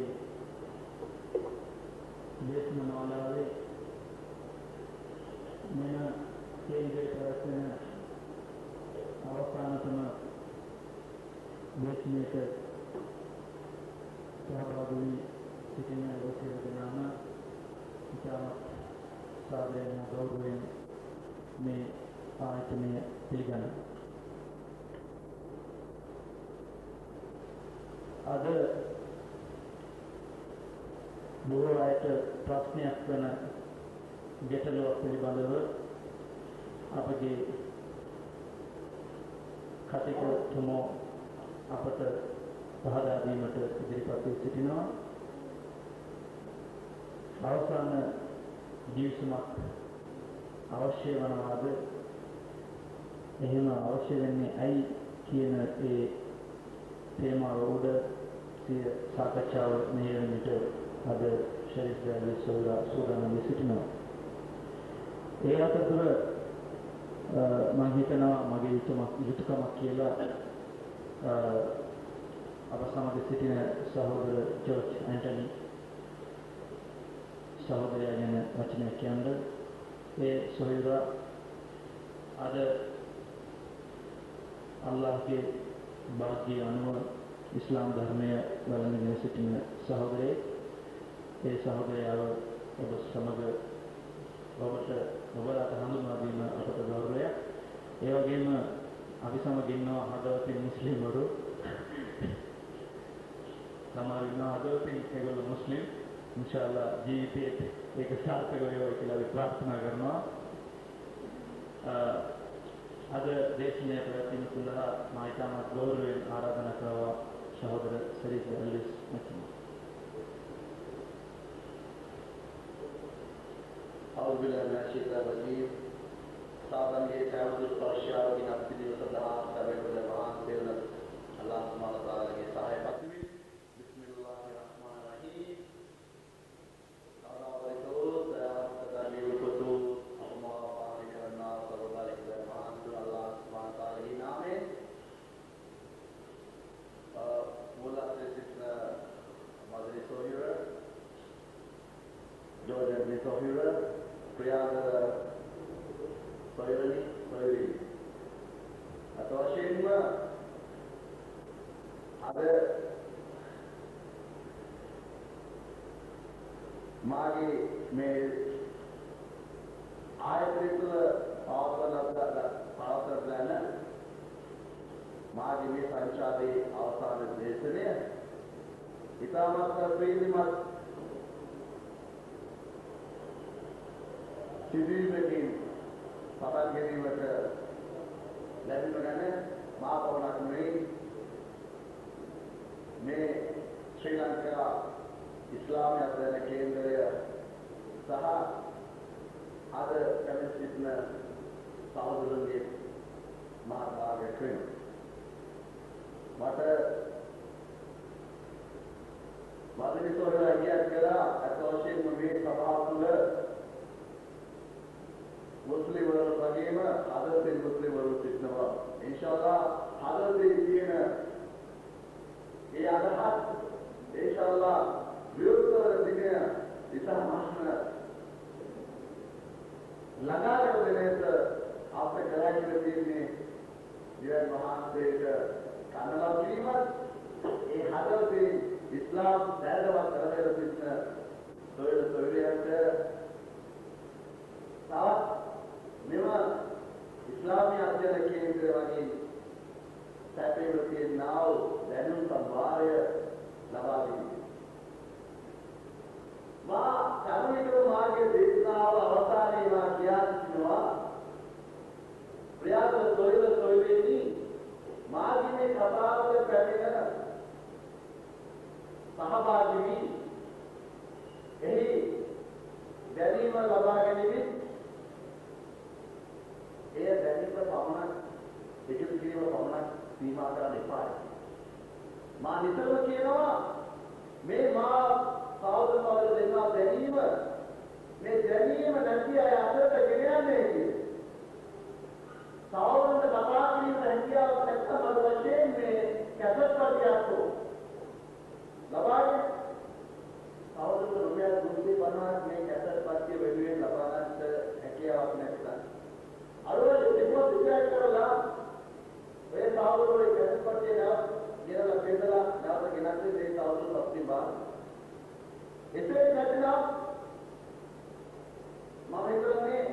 අපගේ දේශනාවලාවේ මෙම කේන්ද්‍රයේ පැවැත්වෙන අවසානතම දේශනයට සහභාගී වී සිටින ඔසිය දෙනාම ඉතාමත් සාදරයෙන් ගෞරවයෙන් මේ ආයතනය පිළිගන්නවා. අද බොහෝ අයට ප්‍රශ්නයක් වන ගැටලුවක් පිළිබඳව අපගේ කටයුතුමෝ අපට පහදා දීමට ඉදිරිපත් වී සිටිනවා. අවසාන දිවිසුමක් අවශ්‍ය වනවාද, එහෙම අවශ්‍ය වෙන්නේ ඇයි කියන ඒ තේමාව උඩ සිය සාකච්ඡාව මෙහෙයවීමට අද ශරීරය විශ්වවිද්‍යාල සූදානම් වී සිටිනවා. ඒ අතරතුර මම හිතනවා මගේ යුතුයකමක් කියලා අප සමග සිටින සහෝදර ජෝර්ජ් ඇන්ටනි සහෝදරයා ගැන වචනයක් කියන්න. ඒ සොහිරා අද අල්ලාහ්ගේ භාග්‍ය අනුව ඉස්ලාම් ධර්මය වළඳගෙන සිටින සහෝදරයෙක්. ඒ සහෝදරයාව ඔබ සමග ඔබලාට හඳුන්වා දීම අපට ගෞරවයක්. ඒ වගේම අපි සමග ඉන්නවා හදවතින් මුස්ලිම්වරු. සමහර ඉන්නවා හදවතින් ඒගොල්ලෝ මුස්ලිම්. ඉන්ෂාල්ලා ජීවිතේ ඒක සාර්ථක වේවා කියලා අපි ප්‍රාර්ථනා කරනවා. අද දේශනය පැවැත්වීම සඳහා මා ඉතාමත් ගෞරවයෙන් ආරාධනා කරනවා සහෝදර ශරීෆ් ඇල්විස් මැතිණිය. أعوذ بالله من الشيطان الرجيم. සාධනයේ සෑම ස්පර්ශාවකින් අපිට සදා කරගෙන මහා සේවන අල්ලාහ් සුබ්හානහු වතාලාගේ සහායපත් වේ. බිස්මිල්ලාහිර් රහ්මානිර් රහීම්. අල්ලාහ් සදාමි උතුතු අල්ලාහ් පාරිකරනා සර්වබලක මහා අල්ලාහ් සුබ්හානහු වතාලාගේ නාමයෙන් මුලත් සිටින මදරි සොහිර ජෝර්ජ් සොහිර ප්‍රියාද සොහිරනි අතවශයෙන්ම අද මාගේ මේ ආයතනය තුළ පවත්වන මාගේ මේ සංචාරයේ අවසාන දේශනය ඉතාමත් ප්‍රේමවත් සිදුවීමකින් පටන් ගැනීමට ලැබීම ගැන මා පවණක් නෙවෙයි මේ ශ්‍රී ලංකා ඉස්ලාමීය අධ්‍යයන කේන්ද්‍රය සහ අද පැමිණ සිටින සහෝදරයන්ගේ මහා භාගයක් වෙනවා. මට මදනි සොහිරා කියත් කළා අතවශ්‍යම මේ සභාව තුළ මුස්ලිම් වරුන් වගේම හදවතින් මුස්ලිම් වරුන් සිටිනවා. ඉන්ෂාල්ලාහ් හදවතේ තියෙන ඒ අදහස් ඉන්ෂාල්ලාහ් විරුද්ධව දින ඉතාමත්ම ළඟාට දෙන්නට අපේ කරන්නේ තියෙන්නේ දිවයින් මහාන්තේට කනලා කිරීමත් ඒ හදවතේ ඉස්ලාම් දැරදවත් කරගෙන සිටින සොයුරියන්ට තවත් මෙම ඉස්ලාමීය අධ්‍යයන කේන්ද්‍රය වගේ සැපේම තියෙනා වූ දැනුම් සම්භාරය ලබා දෙන්නේ. මා කර්මික මාර්ගයේ දේශනාව අවසානයේ මා කියා සිටිනවා ප්‍රයාස සොයුරේදී මාගේ කතාවට පැමිණෙන සහභාගී වී එහි දැනීම ලබා ගැනීම එය දැනීම පමණක් එකතු කිරීම පමණක් සීමා කරන්න එපා. මා නිතරම කියනවා මේ මා සහෝදරවරු දෙන්නා දැනීම මේ දැනීම නැති අය අතරට ගෙන යන්නේ කියලා. සහෝදරන්ට කතා කිරීම හැකියාව නැත්නම් වශයෙන් මේ කැසට් වලියක් ලබාගෙන එසේ නැත්නම් මම හිතන්නේ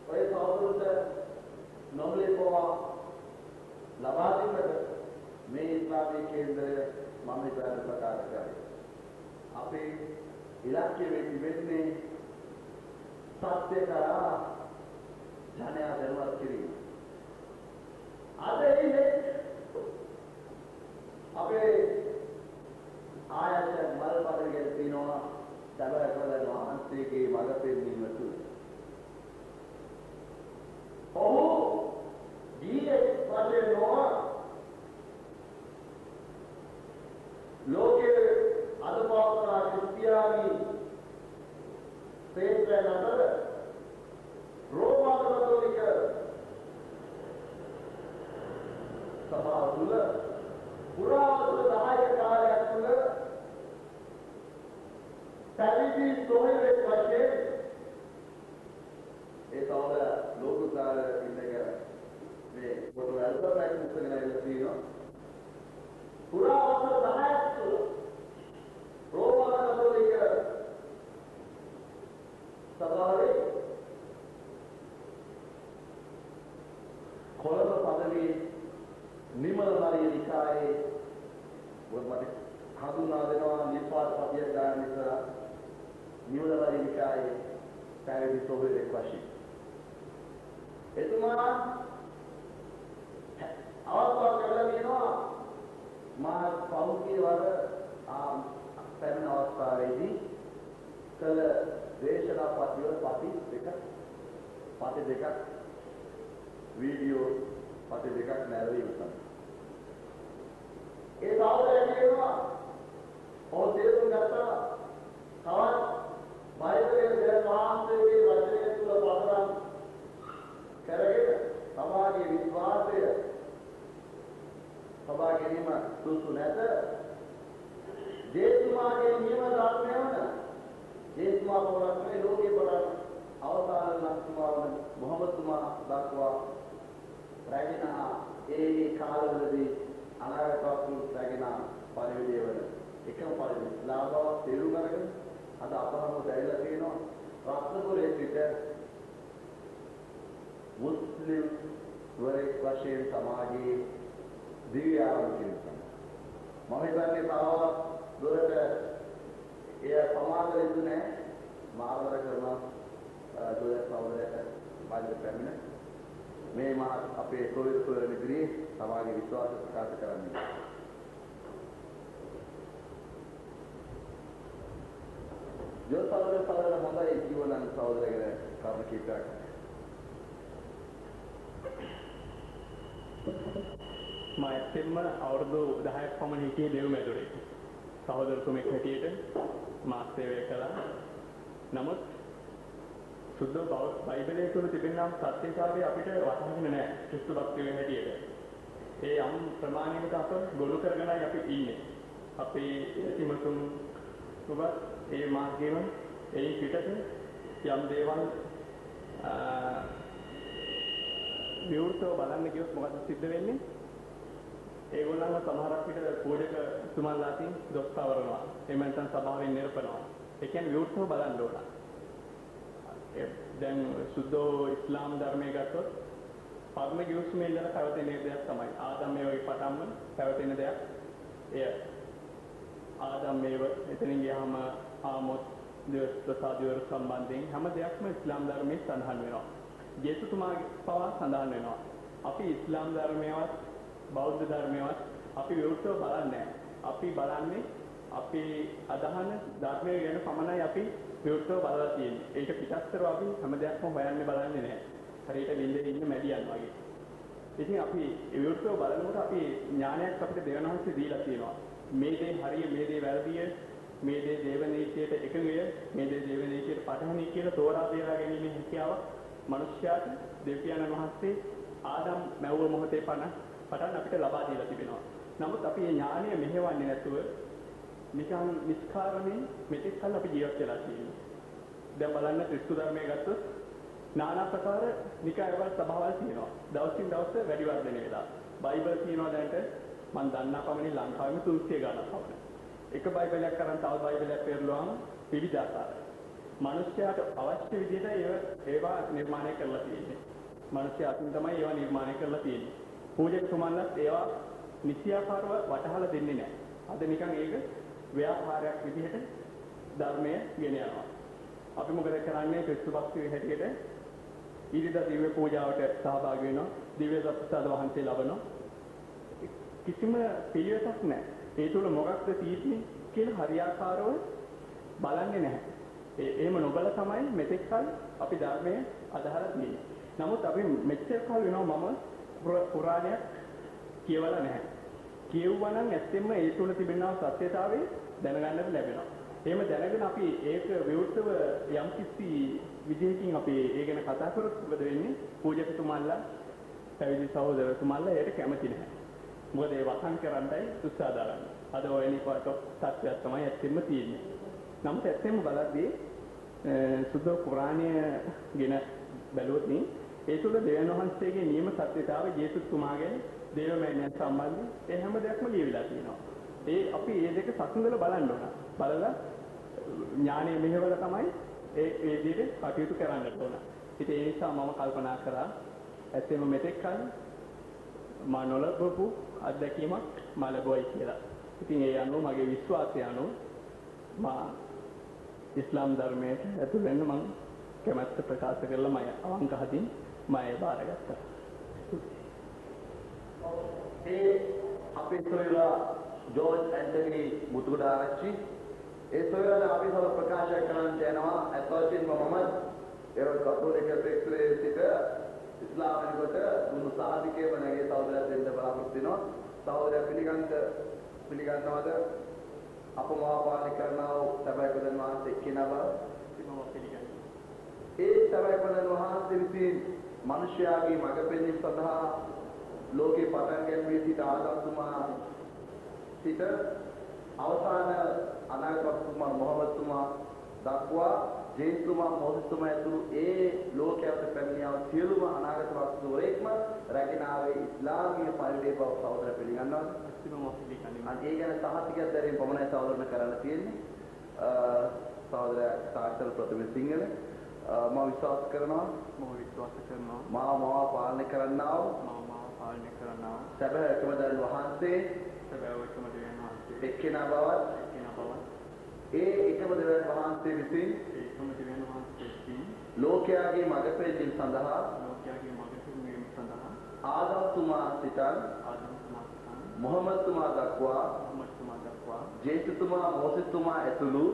ඔය සහෝදරට නොබලේ පවා ලබා දෙන්නට මේ ඉස්ලාමීය කේන්දරය මම හිතන්නේ ප්‍රකාශ කරේ. අපේ ඉලක්කය වෙන්නේ සත්‍ය කරා ජනයා දැනුවත් කිරීම. අද ඉන්නේ අපේ ආයත මල් පදවිය තියෙනවා සබරකවල වහන්සේගේ මඟ පෙන්වීම තුළ. ඔහු ජීවිත වශයෙන් නොව ලෝකයේ අද පවත්නා ක්‍රිස්තියානි ශ්‍රේෂ්ඨයන් අතර රෝමා කතෝලික සභාව තුළ පුරාවර්ත 10ක කාලයක් තුළ පැවිදි සොහොයුරෙක් වශයෙන් ඒ තවද ලෝකුත්තර ඉන්නක මේ පොතේ අල්පබැක් මුස්තගෙන ඉඳලා තියෙනවා. පුරාවර්ත 10ක් තුළ රෝමා කතෝලික සභාවේ කොළඹ පදවියේ නිමල මරිය නිකායේ වොමට හඳුනා දෙනවා නිපාත පදිය ගන්න ඉස්සර නිමල මරිය නිකායේ පැවිදි සොහොයුරෙක් වශයෙන් එතුමා අවස්ථාවක් ලැබලා තියෙනවා මා පෞද්ගලික වල පැමිණ අවස්ථාවේදී කළ දේශනා පත්‍යවල පති දෙකක් වීඩියෝ පති දෙකක් නැරඹීම තමයි. ඒ සාවදය කියනවා ඔහු තේරුම් ගත්තා තවත් බයිබලයේ දෙන වහන්සේගේ වචනය තුල පදනම් කරගෙන සමාජයේ විශ්වාසය සබා ගැනීම සුසු නැත. ජේසුමාගේ නියම ධර්මය වන ජේසුමා පොරන්නේ ලෝකේ පොරන අවසාන ලක්ෂ්මා වන මොහමදුමා දක්වා රැගෙන ඒ කාලවලදී අනාගතවත්තු රැගෙන පරිවිදය වන එකම පරිදි ලාභව තේරුම් අරගෙන අද අපරම දැරිලා තියෙනවා රත්නපුරයේ සිට මුස්ලිම් වරේ වශයෙන් සමාජයේ දිව්‍ය ආරම්භ කිරීම. මම හිතන්නේ තව දුරට එය සමාදරෙ දුන්නේ මාර්ගය කරන දුර සහෝදරයට බාහිර පැමිණ මේ මා අපේ සොයුරු නිග්‍රී සමාජයේ විශ්වාස ප්‍රකාශ කරන්නේ. ජෝ සහෝදර හොඳයි ජීවන සහෝදරගෙන කර්ම කීපයක්. මම ඇත්තෙන්ම අවුරුදු 10ක් පමණ හිටියේ දෙව් මැදුරේ. සහෝදරතුමෙක් හැටියට මා සේවය කළා. නමුත් සුද්ධ බයිබලයේ තුල තිබෙනා සත්‍යතාවය අපිට වටහාගෙන නැහැ ක්‍රිස්තු භක්තියේ හැටියට. ඒ යම් ප්‍රමාණයකට අප ගොනු කරගෙනයි අපි ඉන්නේ. අපේ සිමතුන් ඔබ ඒ මාර්ගයෙන් ඒ පිටත යම් දේවල් විවෘතව බලන්න ගියොත් මොකද සිද්ධ වෙන්නේ? ඒගොල්ලන්ව සමහරක් විට පූජක තුමන්ලාටින් දොස් කවරනවා. එහෙම නැත්නම් සභාවෙන් නිරපනවා. ඒ කියන්නේ විවෘතව බලන්න ඕන. දැන් සුද්ධෝ ඉස්ලාම් ධර්මයේ ගත්තොත් පරම ගිවිසුමේ ඉඳලා පැවතෙන දෙයක් තමයි. ආදම් මේ වගේ පටන්ම පැවතෙන දෙයක්. එය ආදම් මේව එතනින් ගියාම ආමොත් දෙස් ප්‍රසාදිවර සම්බන්ධයෙන් හැම දෙයක්ම ඉස්ලාම් ධර්මයේ සඳහන් වෙනවා. ජේසුතුමාගේ පවා සඳහන් වෙනවා. අපි ඉස්ලාම් ධර්මයවත් බෞද්ධ ධර්මයවත් අපි විරුද්ධව බලන්නේ අපි බලන්නේ අපි අදහන ධර්මය ගැන පමණයි අපි විරුද්ධව බලලා තියෙන්නේ. ඒක පිටස්තරව අපි හැම දෙයක්ම හොයන්නේ බලන්නේ නැහැ. හරියට විඳින්න ඉන්න මැඩියන් වගේ. ඉතින් අපි විරුද්ධව බලනකොට අපි ඥානයක් අපිට දෙවනහන්සේ දීලා තියෙනවා. මේ දේ හරිය, මේ දේ වැරදිය, මේ දේ දේව නීතියට එකඟය, මේ දේ දේව නීතියට පටහැනි කියලා තෝරා බේරා ගැනීමේ හැකියාව මනුෂ්‍යයාට දෙවියන් වහන්සේ ආදම් මැව්ව මොහොතේ පටන් අපිට ලබා දීලා තිබෙනවා. නමුත් අපි මේ ඥානය මෙහෙවන්නේ නැතුව නිකන් නිස්කාරණේ මෙතෙක් කල් අපි ජීවත් වෙලා තියෙනවා. දැන් බලන්න ක්‍රිස්තු ධර්මයේ ගත්තොත් নানা ප්‍රකාර නිකායවල සභාවල් තියෙනවා. දවසින් දවස වැඩි වර්ධනය වෙලා. බයිබල් තියෙනවා දැනට මම දන්නා පමණින් ලංකාවෙම 300 ගණන් පමණ. එක බයිබලයක් කරන් තව බයිබලයක් පෙරළුවාම විවිධාකාරයි. මිනිස්යාට අවශ්‍ය විදිහට ඒවා නිර්මාණය කරලා තියෙන්නේ. මිනිස්යා අතින් තමයි ඒවා නිර්මාණය කරලා තියෙන්නේ. පූජකතුමන්ලත් ඒවා නිත්‍යාකාරව වටහලා දෙන්නේ නැහැ. අද නිකන් ඒක ව්‍යාපාරයක් විදිහට ධර්මය ගෙන යනවා. අපි මොකද කරන්නේ ක්‍රිස්තු භක්තිය හැටියට ඊරිදා දිව්‍ය පූජාවට සහභාගී වෙනවා. දිව්‍ය සත්සාද වහන්සේ ලබනවා. කිසිම පිළිවෙතක් නැහැ. ඒ තුල මොකක්ද තියෙන්නේ කියලා හරියාකාරව බලන්නේ නැහැ. එහෙම නොබල තමයි මෙතෙක් කල අපි ධර්මය අදහලා තියෙන්නේ. නමුත් අපි මෙච්චර කල් වෙනවා මම පුරාණයක් කියවලා නැහැ. කියවුවා නම් ඇත්තෙන්ම ඒ තුල තිබෙනා සත්‍යතාවය දැනගන්නට ලැබෙනවා. එහෙම දැනගෙන අපි ඒක විවෘතව යම්කිසි විදිහකින් අපි ඒ ගැන කතා කරොත් මොකද වෙන්නේ? පූජකතුමාලා පැවිදි සහෝදරතුමාලා ඒකට කැමති නැහැ. මොකද ඒ වසන් කරන්නයි උත්සාහදාරන්නේ. අද ඔයනි පාට සත්‍යයක් තමයි ඇත්තෙන්ම තියෙන්නේ. නමුත් ඇත්තෙන්ම බලද්දී සුද්ධ පුරාණය ගැන බැලුවොත් ඒ තුල දෙවියන් වහන්සේගේ නියම සත්‍යතාවය ජේසුස් තුමාගේ දේවමෑණියන් සම්බන්ධ ඒ හැම දෙයක්ම ලියවිලා තියෙනවා. අපි මේ දෙක සතුන්දල බලන්න ඕන. බලලා ඥානීය මෙහෙවල තමයි ඒ විදිහට කටයුතු කරන්න ඕන. ඉතින් ඒ නිසා මම කල්පනා කරා ඇත්තෙම මෙතෙක් කල මා නොලබපු අත්දැකීමක් මා ලැබුවයි කියලා. ඉතින් ඒ අනුව මගේ විශ්වාසය අනුව මා ඉස්ලාම් ධර්මයට ඇතුල් වෙන්න මම කැමැත්ත ප්‍රකාශ කරලා මම අවංක හදින් මම ඒ බාරගත්තා. ඒ අපේ සොයලා ජෝර්ජ් ඇන්ටනි මුතුගොඩාරච්චි ඒ සොයලා අපි සම ප්‍රකාශ කරන්න යනවා අත්වශයෙන්ම මම ඒ කතෝලික ක්‍රිස්තුවේ සිට ඉස්ලාමයකට දුන්නු සාධිකේම නැගේ සහෝදරයන් දෙන්න බලාපොරොත්තු වෙනවා. සහෝදරය පිළිගන්නවද අප මහාපාලනය කරනා වූ සබයි පදන් වහන්සේ එක්කිනව ඒ සබයි පදන් වහන්සේ විසින් මිනිසයාගේ මඟ පෙන්වීම සඳහා ලෝකේ පටන් ගැනීම සිට ආදම්තුමා සිට අවසාන අනාගතතුමා මොහමද්තුමා දක්වා ජේසුතුමා මොහොතතුමා ඇතුළු ඒ ලෝකයට පැමිණියව සියලුම අනාගත වස්තුවේක්ම රැගෙන ආවේ ඉස්ලාමීය පරිදේ බව සහෝදර පිළිගන්නවා. ඒ ගැන සහතිකයක් දැරීම පමණයි සහෝදරන කරන්න තියෙන්නේ. සහෝදර සාක්ෂර ප්‍රථම සිංහල මම විශ්වාස කරනවා මාව පාලනය කරන්නා වූ සැබෑ එකම දරුවන් වහන්සේ එක්කෙනා බවත් ඒ එකම දරුවන් වහන්සේ විසින් ලෝකයාගේ මඟ පෙන්වීම සඳහා ආදම්තුමා සිටන් මොහමද්තුමා දක්වා ජේසුතුමා මෝසෙස්තුමා ඇතුළු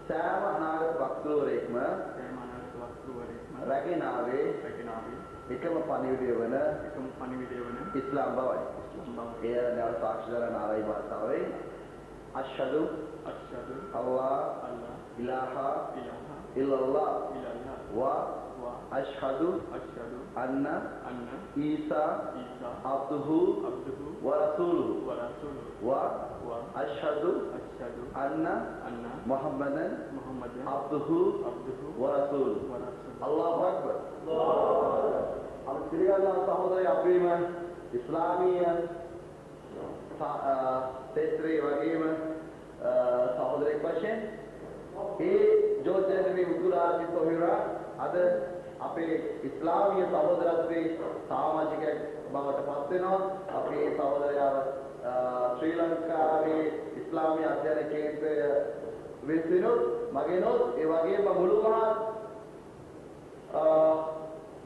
සෑම අනාගත වක්තෘවරයෙක්ම රැගෙන ආවේ එකම පණිවිඩය වන ඉස්ලාම් බවයි. එය නැව සාක්ෂි දරන ආරයි භාෂාවේ අෂ්හදු අල්ලාහ් ඉලාහා ඉල්ලල්ලාහ් වා අෂ්හදු අන්න ඊසා අබ්දුහු වරසූලුහු වා අෂ්හදු අන්න මුහම්මදන් අබ්දුහු වරසූලුහු. අල්ලාහු අක්බර්. අපි පිළිගන්නා සහෝදරය අපේම ඉස්ලාමීය ක්ෂේත්‍රයේ වගේම සහෝදරෙක් වශයෙන් ඒ ජෝර්ජ් ඇන්ටනි මුතුගොඩාරච්චි සොහිරා අද අපේ ඉස්ලාමීය සහෝදරත්වයේ සමාජිකයෙක් බවට පත් වෙනවා. අපි ඒ සහෝදරයාව ශ්‍රී ලංකාවේ ඉස්ලාමීය අධ්‍යයන කේන්ද්‍රය විසිනුත් මගිනුත් ඒ වගේම මුළු මහත්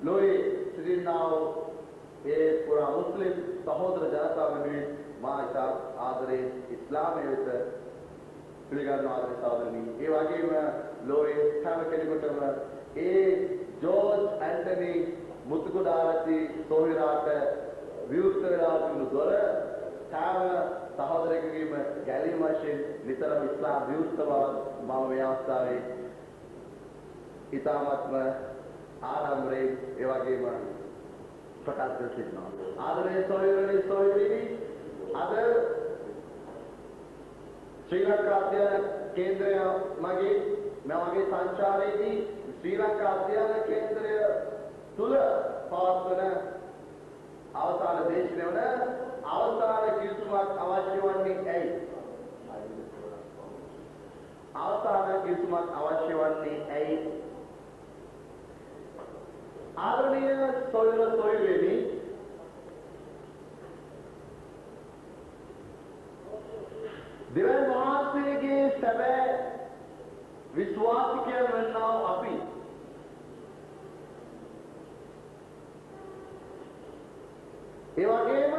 ලෝයේ සිටිනා වූ ඒ පුරා මුස්ලිම් සහෝදර ජනතාව වෙනුවෙන් මා ඉතා ආදරයෙන් ඉස්ලාමයේ වෙත පිළිගන්නා ආදරේ සහෝදරනි. ඒ වගේම ලෝයේ හැම කෙනෙකුටම ඒ ජෝර්ජ් ඇන්ටනි මුතුගොඩාරච්චි සොහිරාට විවෘත වෙලා තිබුණු දොර සෑම සහෝදරයෙකුගේම ගැලීම වශයෙන් නිතරම ඉස්ලාම් විවෘත බව මම මේ අවස්ථාවේ ඉතාමත්ම ආරම්භයේ ඒ වගේම ප්‍රකාශ කර සිටිනවා. ආදරේ සොහිරි අද ශ්‍රී ලංකා අධ්‍යයන කේන්ද්‍රය මගේ මගේ සංචාරයේදී ශ්‍රී ලංකා අධ්‍යයන කේන්ද්‍රය තුල පවත්වන අවසාන දේශනය වන අවසාන කිවිසුමක් අවශ්‍ය වන්නේ ඇයි? අවසාන කිවිසුමක් අවශ්‍ය වන්නේ ඇයි? ආදරණීය සොයුරනි දෙවියන් වහන්සේගේ සැබෑ විශ්වාසිකයන් වන්නා අපි ඒ වගේම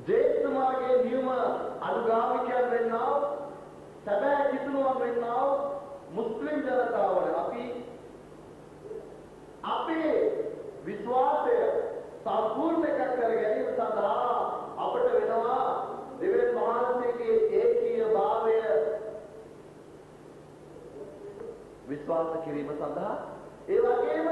ජේසුමාගේ නියම අනුගාමිකයන් වෙන්නා සැබෑ කිතුණුවන් වෙන්නා මුස්ලිම් ජනතාවට අපේ විශ්වාසය සම්පූර්ණ කර ගැනීම සඳහා අපට වෙනවා දෙවියන් වහන්සේගේ ඒකීය භාවය විශ්වාස කිරීම සඳහා ඒ වගේම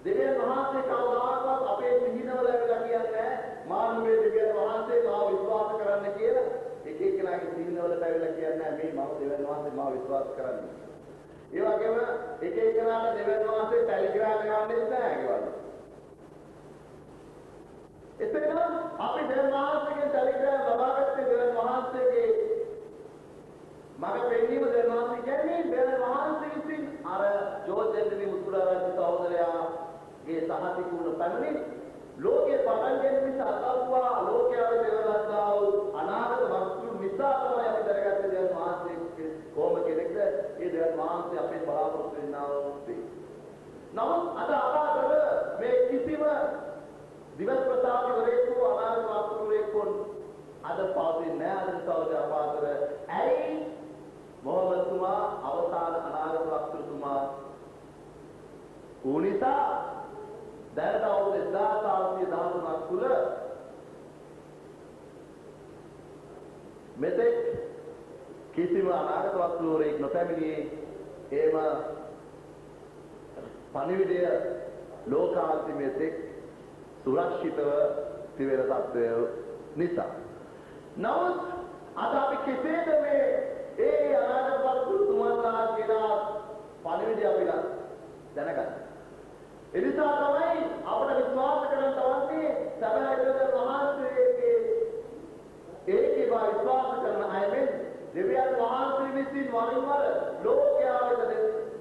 දෙවියන් වහන්සේ කවදාකවත් අපේ සිහිනවල වෙලා කියන්නේ මානවයේ දෙවියන් වහන්සේ මාව විශ්වාස කරන්න කියලා එක එක්කෙනාගේ සිහිනවලට ඇවිල්ලා කියන්නේ මේ මම දෙවියන් වහන්සේ මාව විශ්වාස කරන්නේ. ඒ වගේම එක එක්කෙනාට දෙවියන් වහන්සේ ටෙලිග්‍රෑම් යවන්නේ නැහැ ඒගොල්ලෝ. එතන අපි දෙවියන් වහන්සේගෙන් ටෙලිග්‍රෑම් ලබාගත්තේ දෙවියන් වහන්සේගේ මම පෙන්නීම දෙවියන් වහන්සේ කියන්නේ දෙවියන් වහන්සේ විසින් අර ජෝර්ජ් එන්ටනි මුතුරාරච්චි සහෝදරයාගේ සහතික වුණ පැමිණි ලෝකේ පටන් ගැනීම නිසා අතවුවා ලෝකයාගේ දෙවලන්දා වූ අනාගත වස්තු නිසා තමයි අපි දැනගත්තේ දෙවියන් වහන්සේ කොහොම කෙනෙක්ද ඒ දෙවියන් වහන්සේ අපේ බලාපොරොත්තු වෙනා වූ දේ. නමුත් අද අපාතර මේ කිසිම දිවස් ප්‍රසාදවරයෙකු අනාගත වස්තුවරයෙකු අද පවතින්නේ නැහැ අද සහෝදර අපාතර. ඇයි මොහොමද් තුමා අවසාන අනාගත වස්තුතුමා වූ නිසා දැනට අවුරුදු 1413ක් තුළ මෙතෙක් කිසිම අනාගත වස්තුවරයෙක් නොපැමිණියේ ඒම පණිවිඩය ලෝකාන්තිමේ තෙක් සුරක්ෂිතව තිබෙන තත්ත්වය නිසා. නමුත් අද අපි කෙසේද මේ ඒ අනාගත වස්තුතුමාලා කියන පණිවිඩය අපි දැනගන්න. එනිසා තමයි අපට විශ්වාස කරන්න තවන්නේ සැබෑ දෙවියන් වහන්සේගේ ඒකේ විශ්වාස කරන අයමෙන් දෙවියන් වහන්සේ විසින් වරින් වර ලෝකයාට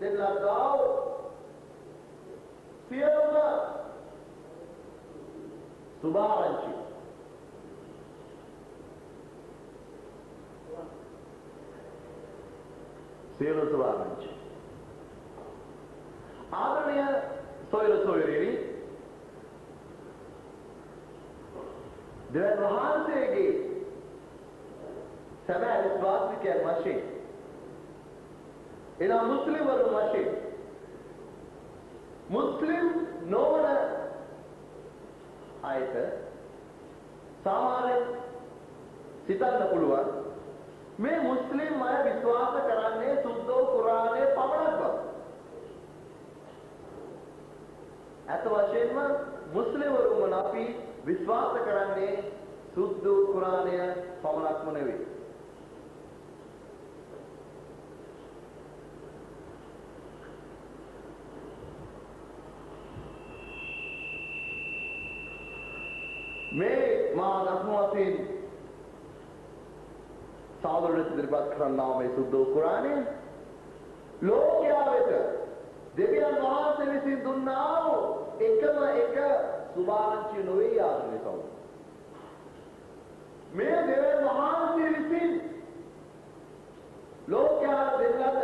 දෙන ලද්දා සියලුම සුභාරංචි සියලු සුභාරංචි ආදරණීය සොයුරනි දෙවියන් වහන්සේගේ සැබෑ විශ්වාසිකයන් වශයෙන් එනම් මුස්ලිම් වරුන් වශයෙන් මුස්ලිම් නොවන අයට සාමාන්‍යයෙන් සිතන්න පුළුවන් මේ මුස්ලිම් අය විශ්වාස කරන්නේ සුද්ධ කුරානයේ පමණක් බව. ඇත්ත වශයෙන්ම මුස්ලිම් වරුන් අපි විශ්වාස කරන්නේ සුද්ධ කුරානය පමණක්ම නෙවෙයි. මේ මා දක්ම වශයෙන් සාදරව ඉදිරිපත් කරන්නා මේ සුද්ධ කුරානය ලෝකයා වෙත දෙවියන් වහන්සේ විසින් දුන්නා වූ එකම එක සුභාරංචිය නොවේ ආදරණීය සහෝදරයෝ. මේ දෙවියන් වහන්සේ විසින් ලෝකයාට දෙන ලද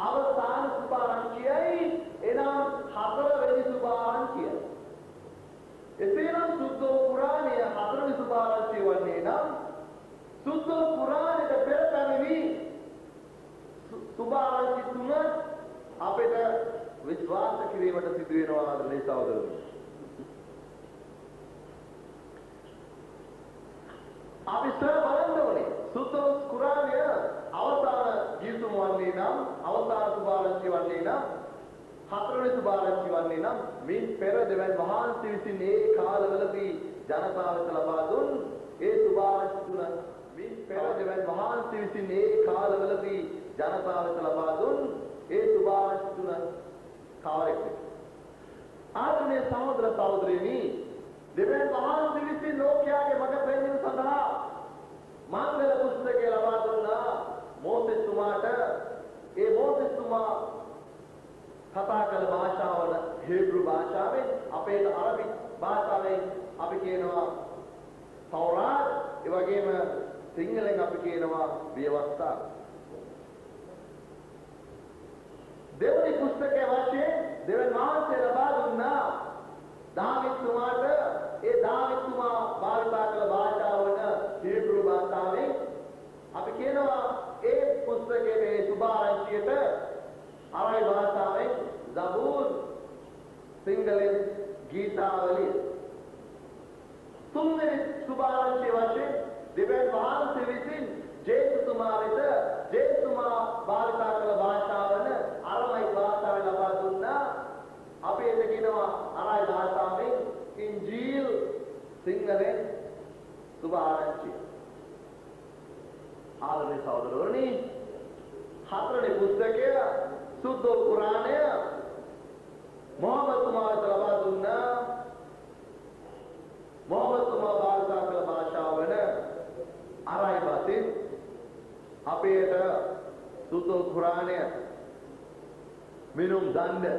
අවසාන සුභාරංචියයි එනම් හතරවෙනි සුභාරංචිය. එසේනම් සුද්ධ කුරානය හතරවෙනි සුභාරංචිය වන්නේ නම් සුද්ධ කුරානයට පෙර පැමිණි සුභාරංචි තුන අපිට විශ්වාස කිරීමට සිදු වෙනවා ආදරණීය සහෝදරයෝ. අපි බලන්න ඕනේ සුද්ධ කුරානය අවසාන ගීසුම වන්නේ නම් අවසාන සුභාරංචි වන්නේ නම් හතරවෙනි සුභාරංචි වන්නේ නම් මින් පෙර දෙවියන් වහන්සේ විසින් ඒ කාලවලදී ජනතාවට ලබා දුන් ඒ සුභාරංචි තුන මින් පෙර දෙවියන් වහන්සේ විසින් ඒ කාලවලදී ජනතාවට ලබා දුන් ඒ සුභාරංචි තුන කවරෙක්ද? ආදරණීය සහෝදර සහෝදරියනි දෙවියන් වහන්සේ විසින් ලෝකයාගේ මඟ පෙන්වීම සඳහා මංගල පුස්තකය ලබා දුන්නා මෝසෙස්තුමාට. ඒ මෝසෙස්තුමා කතා කළ භාෂාව වන හේබ්‍රු භාෂාවෙන් අපේ අරබික් භාෂාවෙන් අපි කියනවා තවරාත්, ඒ වගේම සිංහලෙන් අපි කියනවා ව්‍යවස්ථා. දෙවනි පුස්තකයේ වශයෙන් දෙවියන් වහන්සේ ලබා දුන්නා දාවිත්තුමාට. ඒ දාවිත්තුමා භාවිතා කළ භාෂාව වන හීබ්‍රු භාෂාවෙන් අපි කියනවා ඒ පුස්තකයේ මේ සුභාරංචියට අරයි භාෂාවෙන් zabur, සිංහලෙන් ගීතාවලිය. තුන්වෙනි සුභාරංචිය වශයෙන් දෙවියන් වහන්සේ විසින් ජේසුතුමා වෙත ජේසුතුමා භාවිතා කළ භාෂාව වන අරමයි භාෂාවෙන් ලබා දුන්නා. අපි ඒක කියනවා අරයි භාෂාවෙන් ඉන්ජීල්, සිංහලෙන් සුභාරංචිය. ආදරණීය සහෝදරවරුනි, හතරවෙනි පුස්තකය සුද්ධ කුරාණය මොහමද් තුමාට ලබා දුන්නා. මොහමද් තුමා භාවිතා කළ භාෂාව වන අරයි භාෂෙන් අපේට සුද්ධ කුරාණය මිනුම් දණ්ඩ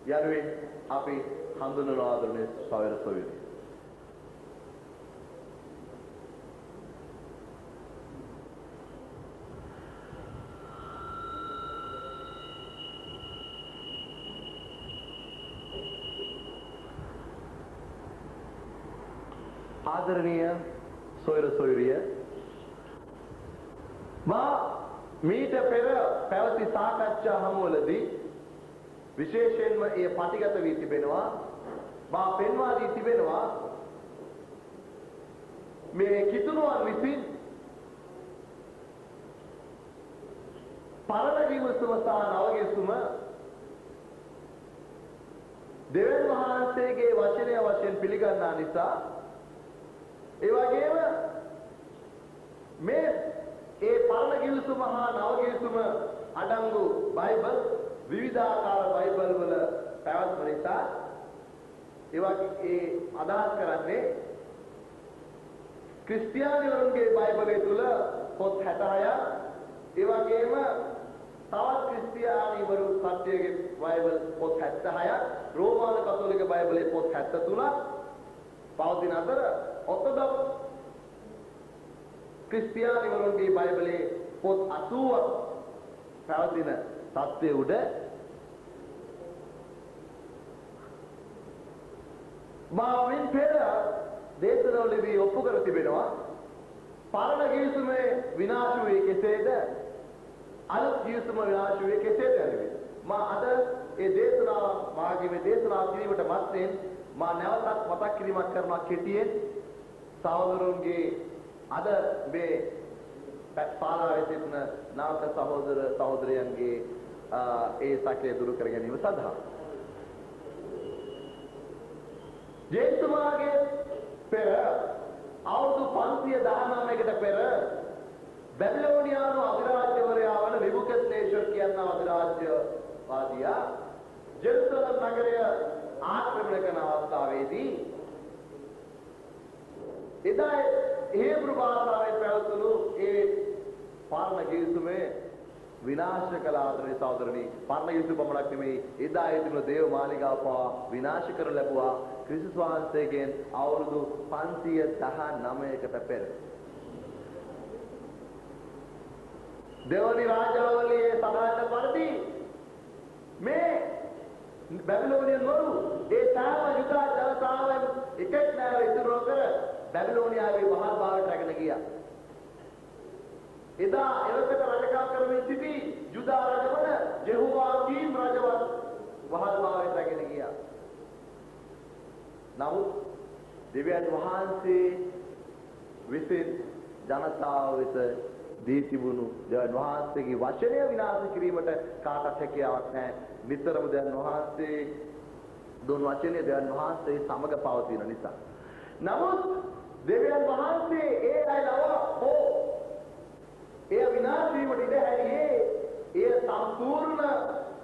යනුවෙන් අපි හඳුන්වන ආදරණීය සහෝදර සහෝදරියනි. ආදරණීය සොයර සොයරිය, මා මීට පෙර පැවති සාකච්ඡා හමුවලදී විශේෂයෙන්ම එය පටිගත වී තිබෙනවා. මා පෙන්වා දී තිබෙනවා මේ කිතුණුවන් විසින් පරණ කිවිසුම සහ නව කිවිසුම දෙවියන් වහන්සේගේ වචනය වශයෙන් පිළිගන්නා නිසා, ඒ වගේම මේ ඒ පරණ කිවිසුම හා නව කිවිසුම අඩංගු බයිබල් විවිධාකාර බයිබල් වල පැවැත්ම නිසා ඒ වගේ අදහස් කරන්නේ ක්‍රිස්තියානිවරුන්ගේ බයිබලය තුල පොත් 66ක්, ඒ වගේම තවත් ක්‍රිස්තියානිවරු කට්ටියගේ බයිබල් පොත් 76ක්, රෝමාන කතෝලික බයිබලයේ පොත් 73ක් පවතින අතර ඔර්තොඩොක්ස් ක්‍රිස්තියානිවරුන්ගේ බයිබලයේ පොත් 80ක් පැවතින තත්ත්වයේ උඩ මාවින් පෙර දේශනාවලදී ඔප්පු කර තිබෙනවා පරණ කිවිසුමේ විනාශ වූයේ කෙසේද, අලුත් කිවිසුම විනාශ වූයේ කෙසේද යනුවෙන් මා අද ඒ දේශනාව මාගේ මේ දේශනාව කිරීමට මත්තෙන් මා නැවතත් මතක් කිරීමක් කරනවා කෙටියෙන් සහෝදරුන්ගේ අද මේ පාරාවේ සිටින නායක සහෝදර සහෝදරයන්ගේ ඒ සැකය දුරු කර ගැනීම සඳහා ජේසුමාගේ පෙර අවුරුදු 519කට පෙර බැබිලෝනියානු අධිරාජ්‍යවරයා වන නෙබුකද්නේසර් කියන අධිරාජ්‍යවාදියා ජෙරුසලම් නගරය ආක්‍රමණය කරන අවස්ථාවේදී එදා හේබ්‍රු භාෂාවෙන් පැවතුණු ඒ පරණ කිවිසුමේ විනාශ කළ ආදරණීය සහෝදරනි, පරණ කිවිසුම පමණක් නෙමෙයි එදා තිබුණු දේව මාලිගාව පවා විනාශ කර ලැබුවා ක්‍රිස්තුස් වහන්සේගෙන් අවුරුදු 519කට පෙර. දෙවනි රාජාවලියේ සඳහන් පරිදි මේ බැබිලෝනියන් වරු ඒ සාම යුදා ජනතාවෙන් එකෙක් නැව ඉතුරු කර බැබිලෝනියාවේ වහල් භාවයට රැගෙන ගියා. එදා එවකට රජකම් කරමින් සිටි යුදා රජවන ජෙහෝවාකීම් රජවත් වහල් භාවයට රැගෙන ගියා. නමුත් දෙවියන් වහන්සේ විසින් ජනතාව වෙත දී තිබුණු දෙවියන් වහන්සේගේ වචනය විනාශ කිරීමට කාටවත් හැකියාවක් නැහැ. නිතරම දෙවියන් වහන්සේ දුන් වචනේ දෙවියන් වහන්සේ සමග පවතින නිසා. නමුත් දෙවියන් වහන්සේ ඒ අය ලව හෝ එය විනාශ වීමට ඉඩ හැරියේ එය සම්පූර්ණ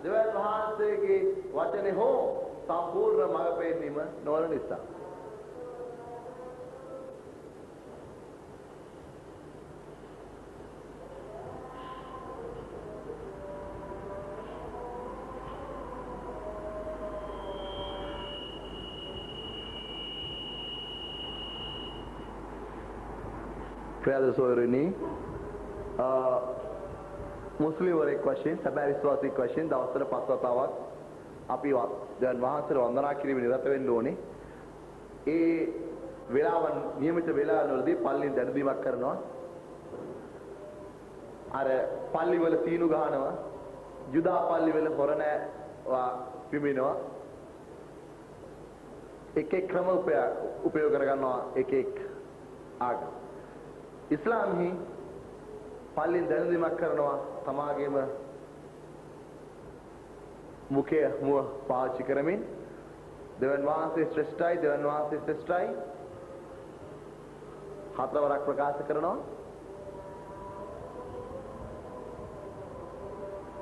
දෙවියන් වහන්සේගේ වචනේ හෝ සම්පූර්ණ මඟ පෙන්වීම නොවන නිසා. ප්‍රියද සොයුරිනි මුස්ලිම් වරෙක් වශයෙන් සැබෑ විශ්වාසික වශයෙන් දවසට 5 වතාවක් අපි දැන් වහන්සේට වන්දනා කිරීම නිරත වෙන්න ඕනේ. ඒ වේලාවන් નિયમિત වේලාවවලදී පල්ලියෙන් දැනුදීමක් කරනවා. අර පල්ලිවල සීනු ගහනවා. යුදා පල්ලිවල හොරණෑ පිමිනවා. එක එක ක්‍රම උපයෝග කරගන්නවා එක එක ආගම්. ඉස්ලාමෙහි පල්ලියෙන් දැනුදීමක් කරනවා තමාගේම මුඛය මුව පාවිච්චි කරමින් දෙවන් වහන්සේ ශ්‍රේෂ්ඨයි දෙවන් වහන්සේ ශ්‍රේෂ්ඨයි හතරවරක් ප්‍රකාශ කරනවා.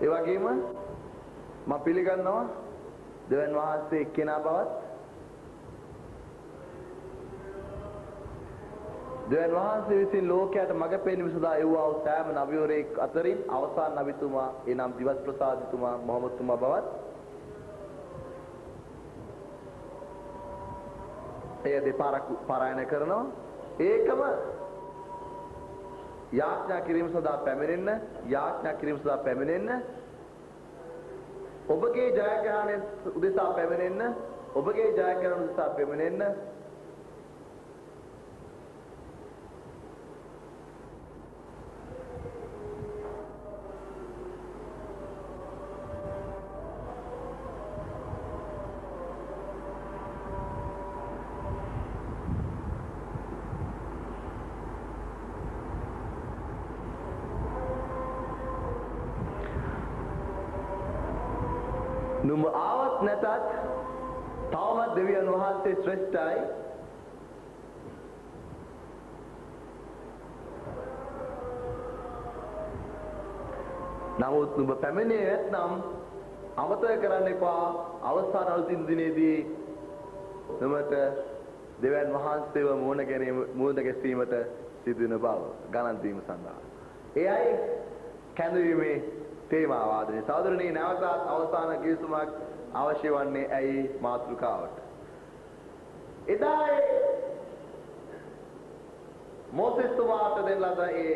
ඒ වගේම මම පිළිගන්නවා දෙවන් වහන්සේ එක්කෙනා බවත් දෙවන් වහන්සේ විසින් ලෝකයට මඟ පෙන්වීම සඳහා එව්වා වූ සෑම නබිවරයෙක් අතරින් අවසාන නබිතුමා එනම් දිවස් ප්‍රසාදිතුමා මොහොමතුමා බවත් එය දෙපාරක් පාරායන කරනවා. ඒකම යාඥා කිරීම සඳහා පැමිණෙන්න ඔබගේ ජයග්‍රහණය උදෙසා පැමිණෙන්න නුඹ ආවත් නැතත් තවමත් දෙවියන් වහන්සේ ශ්‍රේෂ්ඨයි. නමුත් නුඹ පැමිණේ නැත්නම් අමතක කරන්න එපා අවසාන අලුතින් දිනේදී නුඹට දෙවියන් වහන්සේව මුහුණ ගැසීමට සිදු වෙන බව ගණන් දීම සඳහා. එයයි කැඳවීමේ තේමාව ආදරේ සහෝදරනි නැවතත් අවසාන කිවිසුමක් අවශ්‍ය වන්නේ ඇයි මාතෘකාවට. එදා මොසෙස් තුමාට දෙන ලද ඒ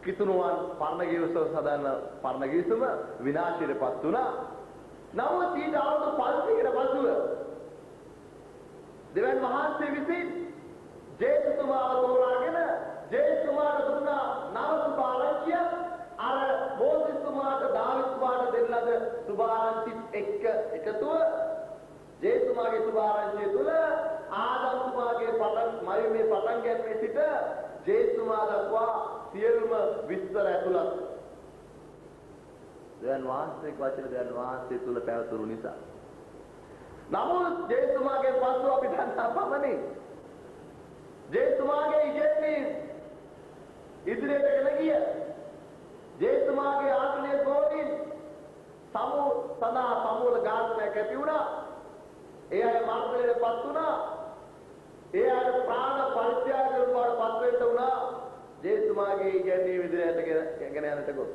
කිතුණුවන් පරණ කිවිසුම සදාන පරණ කිවිසුම විනාශයටපත් වුණා. නමුත් ඊට අවුරුදු 500කට පසුව දෙවියන් වහන්සේ විසින් ජේසුතුමාව තෝරාගෙන ජේසුතුමාට දුන්නා නව සුභාරංචිය අර මොසෙස් තුමාට දාවිද් තුමාට දෙන ලද සුභාරංචිත් එක්ක එකතුව ජේසුතුමාගේ සුභාරංචිය තුල ආදම් තුමාගේ මරියමේ පටන් ගැනීමේ සිට ජේසුතුමා දක්වා සියලුම විස්තර ඇතුළත් දෙවියන් වහන්සේගේ වචන දෙවියන් වහන්සේ තුල පැවතුණු නිසා. නමුත් ජේසුතුමාගේ පසු අපි දන්නා පමණි ජේසුතුමාගේ ඉගෙනීම් ඉදිරියට ගෙන ගිය ජේසුතුමාගේ ආත්මීය ගෝලින් සමූල ඝාතනයක් ඇති වුණා. ඒ අය මරණයටපත් වුණා. ඒ අය ප්‍රාණ පරිත්‍යාග කරනවාට පත් වෙන්න වුණා. ජේසුතුමාගේ ඉගෙනීම් ඉදිරියට ගෙන යන්නට ගොස්.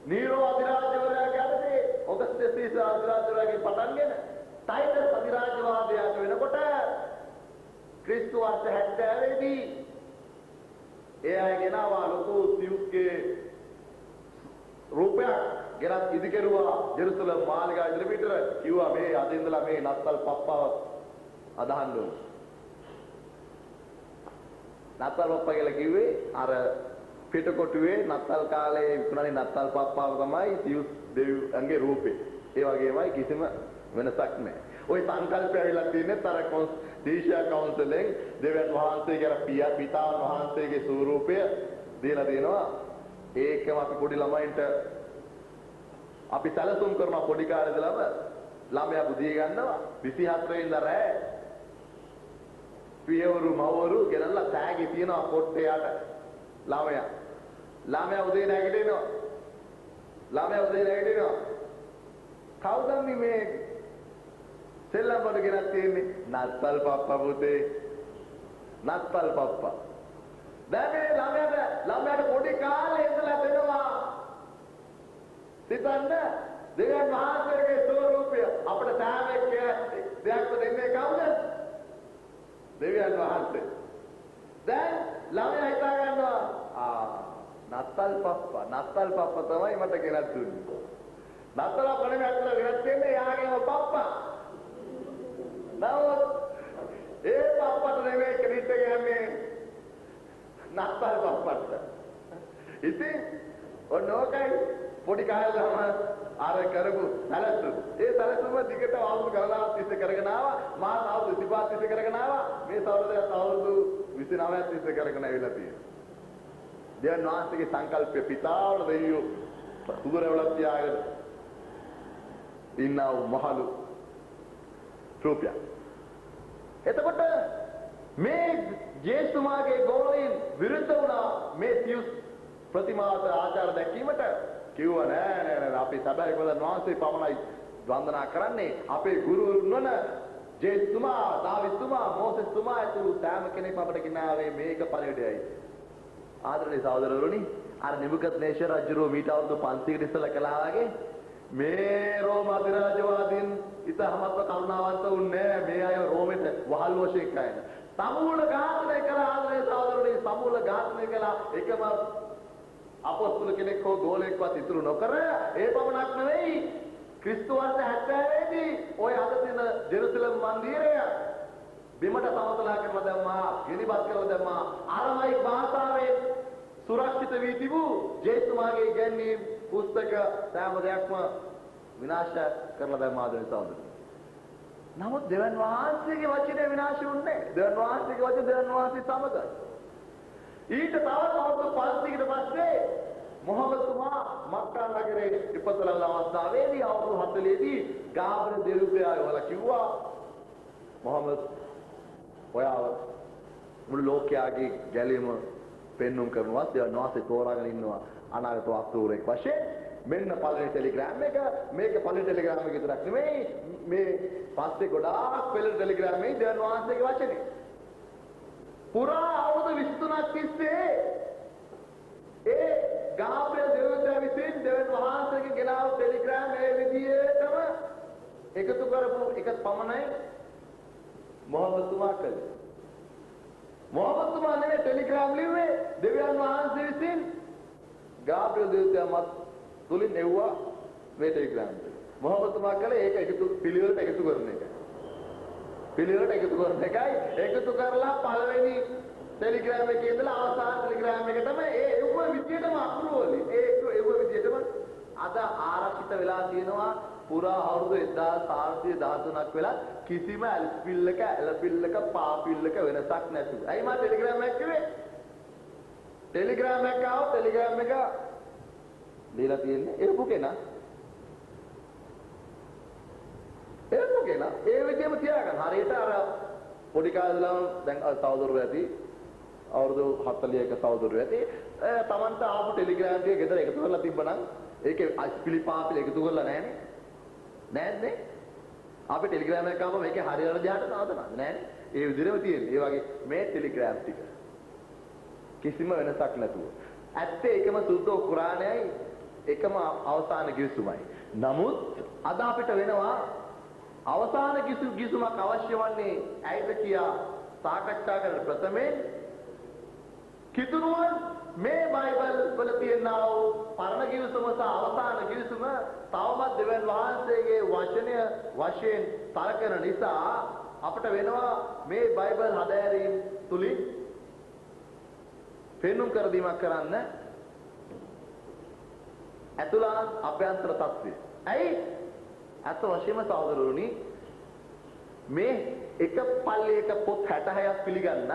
නීරෝ අධිරාජ්‍යවරයාගේ අතේ ඔගස්ටස් සීසර් අධිරාජ්‍යවරයාගේ පටන්ගෙන ටයිටස් අධිරාජ්‍යවාදයට වෙනකොට ක්‍රිස්තු වර්ෂ 70 දී ඒ අය ගෙනාවා ලොකු සියුස්ගේ රූපයක් ගෙනත් ඉදි කෙරුවා ජෙරුසලම් මාලිගාව ඉදිරිපිටර කිව්වා මේ අද ඉඳලා මේ නත්තල් පප්පව අදහන්න ඕන. නත්තල් පප්පා කියලා කිව්වේ අර පිටකොටුවේ නත්තල් කාලේ විකුණන්නේ නත්තල් පප්පාව තමයි සියුස් දෙවියන්ගේ රූපේ. ඒ වගේමයි කිසිම වෙනසක් නැහැ. ওই සංකල්පය ඇවිල්ලා තියෙන්නේ අර දේශීය කවුන්සිලෙන් දෙවියන් වහන්සේගේ පිතාන් වහන්සේගේ ස්වරූපය දීලා දෙනවා. ඒකම අපි පොඩි ළමයින්ට අපි සැලසුම් කරන පොඩි කාලේ ඉඳලම ළමයා බුදිය ගන්නවා 24 වෙනිදා රෑ පියවරු මවරු ගෙනල්ලා තෑගි තියනවා පොට්ටයට ළමයා උදේ නැගිටිනවා කවුද මේ සෙල්ලම් බඩ ගෙනත් තියෙන්නේ නත්තල් පප්පා පුතේ නත්තල් පප්පා දැන් මේ ළමයාට පොඩි කාලේ ඉඳලා දෙනවා සිතන්න දෙවියන් වහන්සේගේ ස්වරූපය අපිට සෑම දෙයක්ම දෙන්නේ කවුද දෙවියන් වහන්සේ දැන් ළමයා හිතා ගන්නවා නත්තල් පප්පා තමයි මට ගෙනත් දුන්නේ. නත්තල් අප්පා නෙමෙයි අතල ගෙනත් දෙන්නේ යාගේම පප්පා. නමුත් ඒ පප්පට නෙමෙයි ක්‍රෙඩිට් එක යන්නේ නත්තල් පප්පට. ඉතින් ඔන්නෝකයි පොඩි කාලේ ළම අර කරපු සැලසුම. ඒ සැලසුම දිගට අවුරුදු ගණනාවක් තිස්සේ කරගෙන ආවා. මාස අවුරුදු 25ක් තිස්සේ කරගෙන ආවා. මේ සහෝදරයාත් අවුරුදු 29ක් තිස්සේ කරගෙන ආවිලා තියෙනවා. දෙවන් වහන්සේගේ සංකල්පය පිටාවල දෙවියෝ සුදුරවලක් තියාගෙන ඉන්නා වූ මහලු රූපය. එතකොට මේ ජේසුමාගේ ගෝලයෙන් විරුද්ධ වුණා මේ සියුස් ප්‍රතිමාවට ආචාර දැක්වීමට. කිව්වා නෑ අපි සබයි වල වහන්සේ පමණයි වන්දනා කරන්නේ. අපේ ගුරුවරුන් වන ජේසුමා, දාවිදුමා, මෝසෙස්තුමා ඇතුළු සෑම කෙනෙක්ම අපට ගෙනාවේ මේක පරිවර්තයයි. ආදරණීය සහෝදරවරුනි, අර නෙබුකද්නේසර් රජුරෝ මීට අවුරුදු 500කට ඉස්සෙල්ලා කළා වගේ මේ රෝම අධිරාජ්‍යවාදීන් ඉතහමත්ව කරුණාවන්ත වුණේ මේ අය රෝමෙට වහල් වශයෙන් කයන. සමූල ඝාතනය කළා ආදරණීය සහෝදරවරුනි, සමූල ඝාතනය කළා. එකම අපොස්තුල කෙනෙක් හෝ ගෝලයෙක්වත් ඉතුරු නොකර ඒ පමණක් නෙවෙයි ක්‍රිස්තු වර්ෂ 70 දී ඔය අද තියෙන ජෙරුසලම් මන්දිරය බිමට සමතලා කරලා දැම්මා, ගෙනිබත් කරලා දැම්මා. අරමයි භාෂාවෙන් සුරක්ෂිත වී තිබූ ජේසුමාගේ ඉගැන්වීම් පුස්තක සෑම දෙයක්ම විනාශ කරලා දැම්මා ආදරණීය සහෝදරයෝ. නමුත් දෙවන් වහන්සේගේ වචනේ විනාශ වුණේ නැහැ. දෙවන් වහන්සේගේ වචන දෙවන් වහන්සේ සමගයි. ඊට තවත් අවුරුදු 500කට පස්සේ මොහොමතුමා මක්කා නගරේ ඉපදලන අවස්ථාවේදී අවුරුදු 40 දී ගාබ්‍රියෙල් දෙවියෝ වල කිව්වා මොහමද් ඔයාව මුළු ලෝකයාගේ ගැලීම පෙන්눔 කරනවා. දෙවන් වහන්සේ තෝරාගෙන ඉන්නවා අනාගත වස්තුරෙක් වශයෙන්. මෙන්න පළවෙනි ටෙලිග්‍රෑම් එක. මේක පළවෙනි ටෙලිග්‍රෑම් එක විතරක් නෙමෙයි, මේ පස්සේ ගොඩාක් පෙළ ටෙලිග්‍රෑම් එකේ දෙවන් වහන්සේගේ වචනේ පුරා අවුරුදු 23ක් තිස්සේ ඒ ගාබ්‍රියෙල් දෙවියෝ විසින් දෙවන් වහන්සේගේ ගෙනාවු ටෙලිග්‍රෑම් මේ විදිහටම එකතු කරපු එක පමණයි මොහොමතුමා කළේ. මොහොමතුමා නෙවෙයි ටෙලිග්‍රෑම් ලිව්වේ, දෙවියන් වහන්සේ විසින් ගාබ්‍රියෙල් දෙවියන්වත් තුලින් එව්වා මේ ටෙලිග්‍රෑම් එක. මොහොමතුමා කළේ ඒක එකතු පිළිවෙලට එකතු කරන එකයි. පිළිවෙලට එකතු කරන එකයි. එකතු කරලා පළවෙනි ටෙලිග්‍රෑම් එකේ ඉඳලා අවසාන ටෙලිග්‍රෑම් එකටම ඒ එව්ව විදියටම අකුරු වලින් එව්ව විදියටම අද ආරක්ෂිත වෙලා තියෙනවා. පුරා අවුරුදු 1413ක් වෙලා කිසිම ඇල්පිල්ලක ඇලපිල්ලක පාපිල්ලක වෙනසක් නැතුව. ඇයි මම ටෙලිග්‍රෑම් එකක් කිව්වේ? ටෙලිග්‍රෑම් එක ආව ටෙලිග්‍රෑම් එක දීලා තියෙන්නේ එවපු කෙනා. එවපු කෙනා ඒ විදිහම තියාගන්න. හරියට අර පොඩි කාලේ දැන් සහෝදරයෝ ඇති අවුරුදු 40ක සහෝදරයෝ ඇති තමන්ට ආපු ටෙලිග්‍රෑම් එක ගෙදර එකතු කරලා තිබ්බනම් ඒකේ පිළිපාපිල එකතු කරලා නැහනේ. නෑනේ. අපි ටෙලිග්‍රෑම් එකක් ආවම මේකේ හරියට දිහාට නවතනද නෑනේ. ඒ විදිහම තියෙන්නේ. ඒ වගේ මේ ටෙලිග්‍රෑම් ටික කිසිම වෙනසක් නැතුව. ඇත්තේ එකම සුද්ධ කුරානයයි එකම අවසාන ගිවිසුමයි. නමුත් අද අපිට වෙනවා අවසාන ගිවිසුමක් අවශ්‍ය වන්නේ ඇයිද කියා සාකච්ඡා කරන ප්‍රථමයෙන් කිතුනුවන් මේ බයිබල් වල තියෙනා වූ පරණ ගිවිසුම සහ අවසාන ගිවිසුම තවමත් දෙවියන් වහන්සේගේ වචනය වශයෙන් සලකන නිසා අපට වෙනවා මේ බයිබල් හදාරීම් තුලින් පෙන්눔 කර දීමක් කරන්න ඇතුළත් අභ්‍යන්තර තත්ත්වය. ඇයි? අත වශයෙන්ම සහෝදරවරුනි මේ එක පල්ලියක පොත් 66ක් පිළිගන්නත්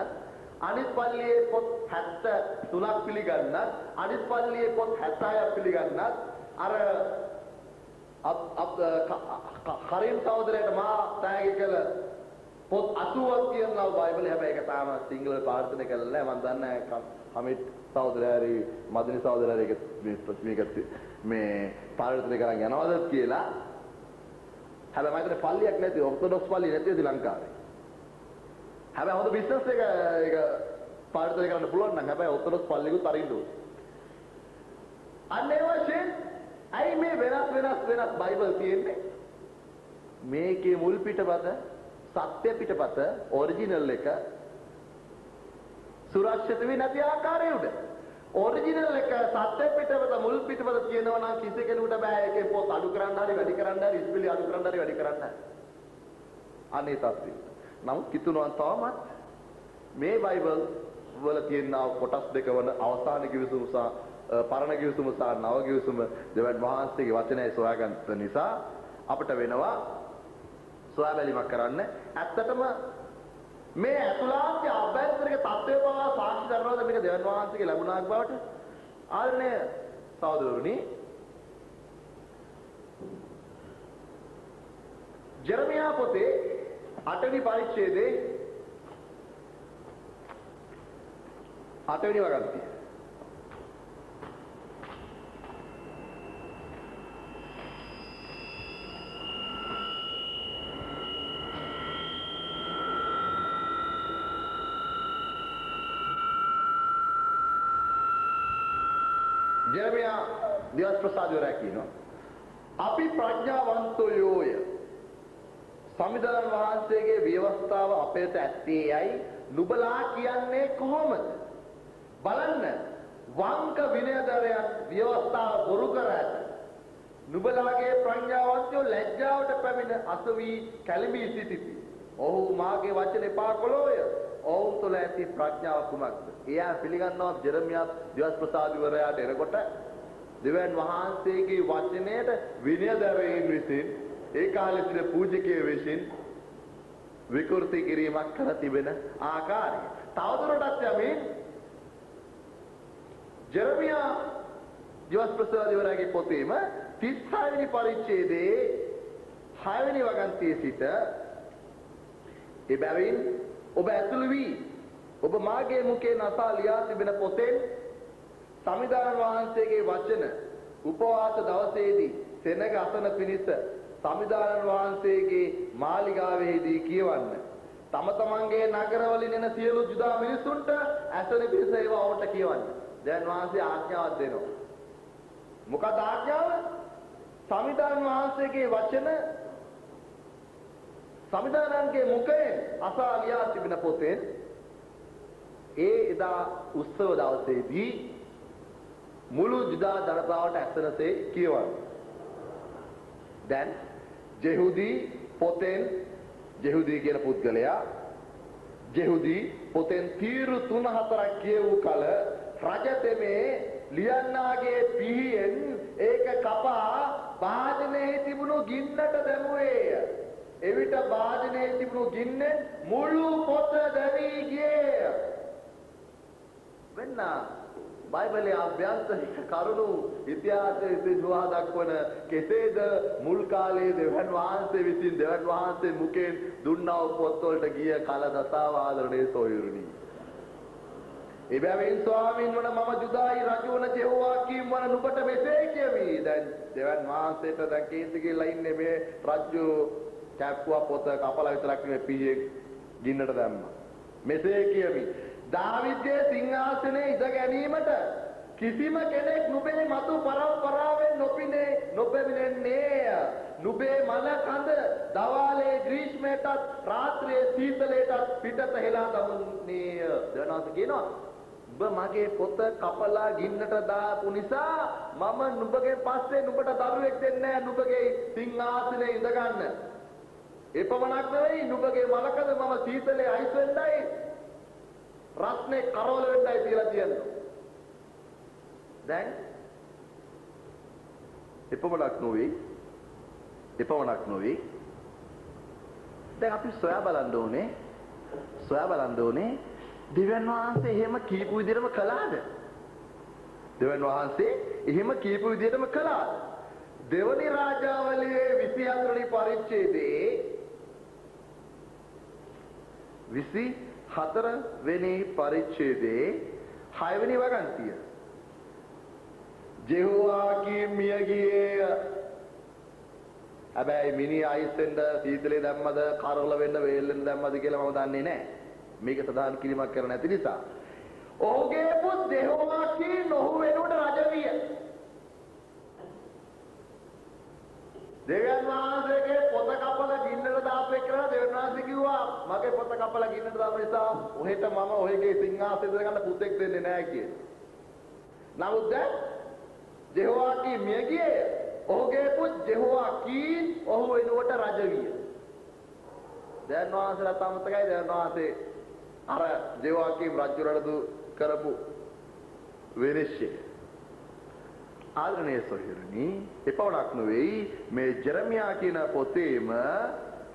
අනිත් පල්ලියේ පොත් 73ක් පිළිගන්නත් අනිත් පල්ලියේ පොත් 76ක් පිළිගන්නත් අර කරීම් සහෝදරයට මා තෑගි කළ පොත් 80ක් තියෙනවා බයිබලේ. හැබැයි ඒක තාම සිංහල පාර්ථනය කරලා නැහැ. මම දන්නේ හමිත් සහෝදරයාරි මදිනි සහෝදරයාරි මේක මේ පාර්ථනය කරන් යනවද කියලා. හැබැයි මම හිතන්නේ පල්ලියක් නැති ඔර්තොඩොක්ස් පල්ලිය නැති ශ්‍රී ලංකාවේ. හැබැයි හොඳ බිස්නස් එක ඒක පාර්ථනය කරන්න පුළුවන් නම් හැබැයි ඔර්තොඩොක්ස් පල්ලියකුත් අරින්න ඕනේ. අන්න ඒ වශයෙන් ඇයි මේ වෙනස් බයිබල් තියෙන්නේ? මේකේ මුල් පිටපත සත්‍ය පිටපත ඔරිජිනල් එක සුරක්ෂිත වෙන්නේ නැති ආකාරය උඩ. ඔරිජිනල් එක සත්‍ය පිටපත මුල් පිටපත කියනවා නම් කිසි කෙනෙකුට බෑ ඒකේ පොත් අඩු කරන්න හරි වැඩි කරන්න හරි ඉස්පිලි අඩු කරන්න හරි වැඩි කරන්න හරි. අනේ තත්ත්වය. නමුත් කිතුනවා තවමත් මේ බයිබල් වල තියෙන කොටස් දෙක වන අවසාන කිවිසුම සහ පරණ කිවිසුම සහ නව කිවිසුම දෙවියන් වහන්සේගේ වචනය සොයාගන්න නිසා අපිට වෙනවා සොයා බැලීමක් කරන්න. ඇත්තටම මේ අතුලාන්ත අභ්‍යන්තරික තත්ත්වය පවා සාක්ෂි දරනවාද මේක දෙවියන් වහන්සේගේ ලැබුණාක් බවට? ආදරණීය සහෝදරවරුනි, ජෙරමියා පොතේ 8 වෙනි පරිච්ඡේදයේ 8 වෙනි වගන්තිය. ජෙරමියා දිවස් ප්‍රසාදවරයා කියනවා අපි ප්‍රඥාවන්තයෝය සමිඳුරන් වහන්සේගේ ව්‍යවස්ථාව අපේට ඇත්තේ යයි නුඹලා කියන්නේ කොහොමද? බලන්න වංක විනයදරයන් ව්‍යවස්ථාව බොරු කර ඇත. නුඹලාගේ ප්‍රඥාවන්තයෝ ලැජ්ජාවට පැමිණ අසවි කැළඹී සිටිති. ඔහු මාගේ වචන එපා කළෝය. ඔවුන් තුළ ඇති ප්‍රඥාව කුමක්ද? එයා පිළිගන්නවා ජෙරමියා දිවස් ප්‍රසාදවරයාට එනකොට දෙවියන් වහන්සේගේ වචනයට විනයදරයන් විසින් ඒ කාලේ සිට පූජකයෝ විසින් විකෘති කිරීමක් කර තිබෙන ආකාරය. තවදුරටත් යමින් ජෙරමියා දිවස් ප්‍රසාදවරයාගේ පොතේම 36 වෙනි පරිච්ඡේදයේ 6 වෙනි වගන්තියේ සිට එබැවින් ඔබ ඇතුළු වී ඔබ මාගේ මුඛයෙන් අසා ලියා තිබෙන පොතෙන් සමිඳුරන් වහන්සේගේ වචන උපවාස දවසේදී සෙනග අසන පිණිස සමිඳුරන් වහන්සේගේ මාලිගාවේදී කියවන්න. තම තමන්ගේ නගරවලින් එන සියලු ජුදා මිනිසුන්ට ඇසෙන පිණිස ඒවා ඔවුන්ට කියවන්න. දැන් වහන්සේ ආඥාවක් දෙනවා. මොකද ආඥාව? සමිඳුරන් වහන්සේගේ වචන සමිඳුරන්ගේ මුඛයෙන් අසා ලියා තිබෙන පොතෙන් ඒ එදා උත්සව දවසේදී මුළු ජුදා ජනතාවට ඇසෙනසේ කියවන්න. දැන් ජෙහුදී පොතෙන් ජෙහුදී කියන පුද්ගලයා ජෙහුදී පොතෙන් තීරු 3-4ක් කියවූ කල රජතෙමේ ලියන්නාගේ පිහියෙන් ඒක කපා භාජනයේ තිබුණු ගින්නට දැමුවේය. එවිට භාජනයේ තිබුණු ගින්නෙන් මුළු පොත දැවී ගියේය. වෙන්න බයිබලයේ අභ්‍යන්තරික කරුණු ඉතිහාසයේ සිදුවා දක්වන කෙසේද මුල් කාලයේ දෙවියන් වහන්සේ විසින් දෙවියන් වහන්සේ මුඛයෙන් දුන්නා වූ පොත්වලට ගිය කල දසාවාදරණේ සොයුරුනි. එබැවින් ස්වාමීන් වන මම ජුදායි රජු වන ජෙහෝවාකීම් වන නුඹට මෙසේ කියමි. දැන් දෙවියන් වහන්සේට දැන් කේන්ති කියලා ඉන්නේ මේ රජු කැප්පුවා පොත කපලා විතරක් නෙමෙයි පිහියෙන් ගින්නට දැම්මා. මෙසේ කියමි. දාවිද්ගේ සිංහාසනයේ ඉඳ ගැනීමට කිසිම කෙනෙක් නුඹේ මතු පරම්පරාවෙන් නොපෙමිණෙන්නේය. නුඹේ මල කඳ දවාලේ ග්‍රීෂ්මයටත් රාත්‍රියේ සීතලයටත් පිටත හෙලා දමන්නේය. දවනස කියනවා ඔබ මගේ පොත කපලා ගින්නට දාපු නිසා මම නුඹගේ පස්සේ නුඹට දරුවෙක් දෙන්නේ නැහැ නුඹගේ සිංහාසනයේ ඉඳ ගන්න. එපමණක් නෙවෙයි නුඹගේ මල කඳ මම සීතලේ අයිස් වෙන්නයි රත්නේ කරවල වෙන්නයි කියලා තියෙනවා. දැන් එපමණක් නොවේ දැන් අපි සොයා බලන්න ඕනේ දෙවියන් වහන්සේ එහෙම කියපු විදිහටම කළාද? දෙවියන් වහන්සේ එහෙම කියපු විදිහටම කළාද? දෙවනි රාජාවලියේ 24 වෙනි පරිච්ඡේදයේ 24 වෙනි පරිච්ඡේදයේ 6 වෙනි වගන්තිය. ජෙහෝවාකීම් මිය ගියේය. හැබැයි මිනි අයිසෙන්ද සීතලේ දැම්මද කරවල වෙන්න වේලෙන් දැම්මද කියලා මම දන්නේ නැහැ. මේක සදාන් කිරීමක් කරන්න නැති නිසා. ඔහුගේ පුත් ජෙහෝවාකීම් ඔහු වෙනුවට රජ විය. දෙවියන් වහන්සේගේ පොත කපලා ගින්නට දාපු විශ්වාසය කරලා දෙවියන් වහන්සේ කිව්වා මගේ පොත කපලා ගින්නට දාපු නිසා ඔහෙට මම ඔහෙගේ සිංහාසනය ඉඳ ගන්න පුතෙක් දෙන්නේ නැහැ කියලා. නමුත් දැන් ජෙහෝවාකී මිය ගියේ. ඔහුගේ පුත් ජෙහෝවාකීන් ඔහු වෙනුවට රජ විය. දෙවියන් වහන්සේලා අමතකයි දෙවියන් වහන්සේ අර ජෙහෝවාකීම් රජුරඩු කරපු විනිශ්චය. ආදරණීය සොයුරනි එපමණක් නෙවෙයි මේ ජෙරමියා කියන පොතේම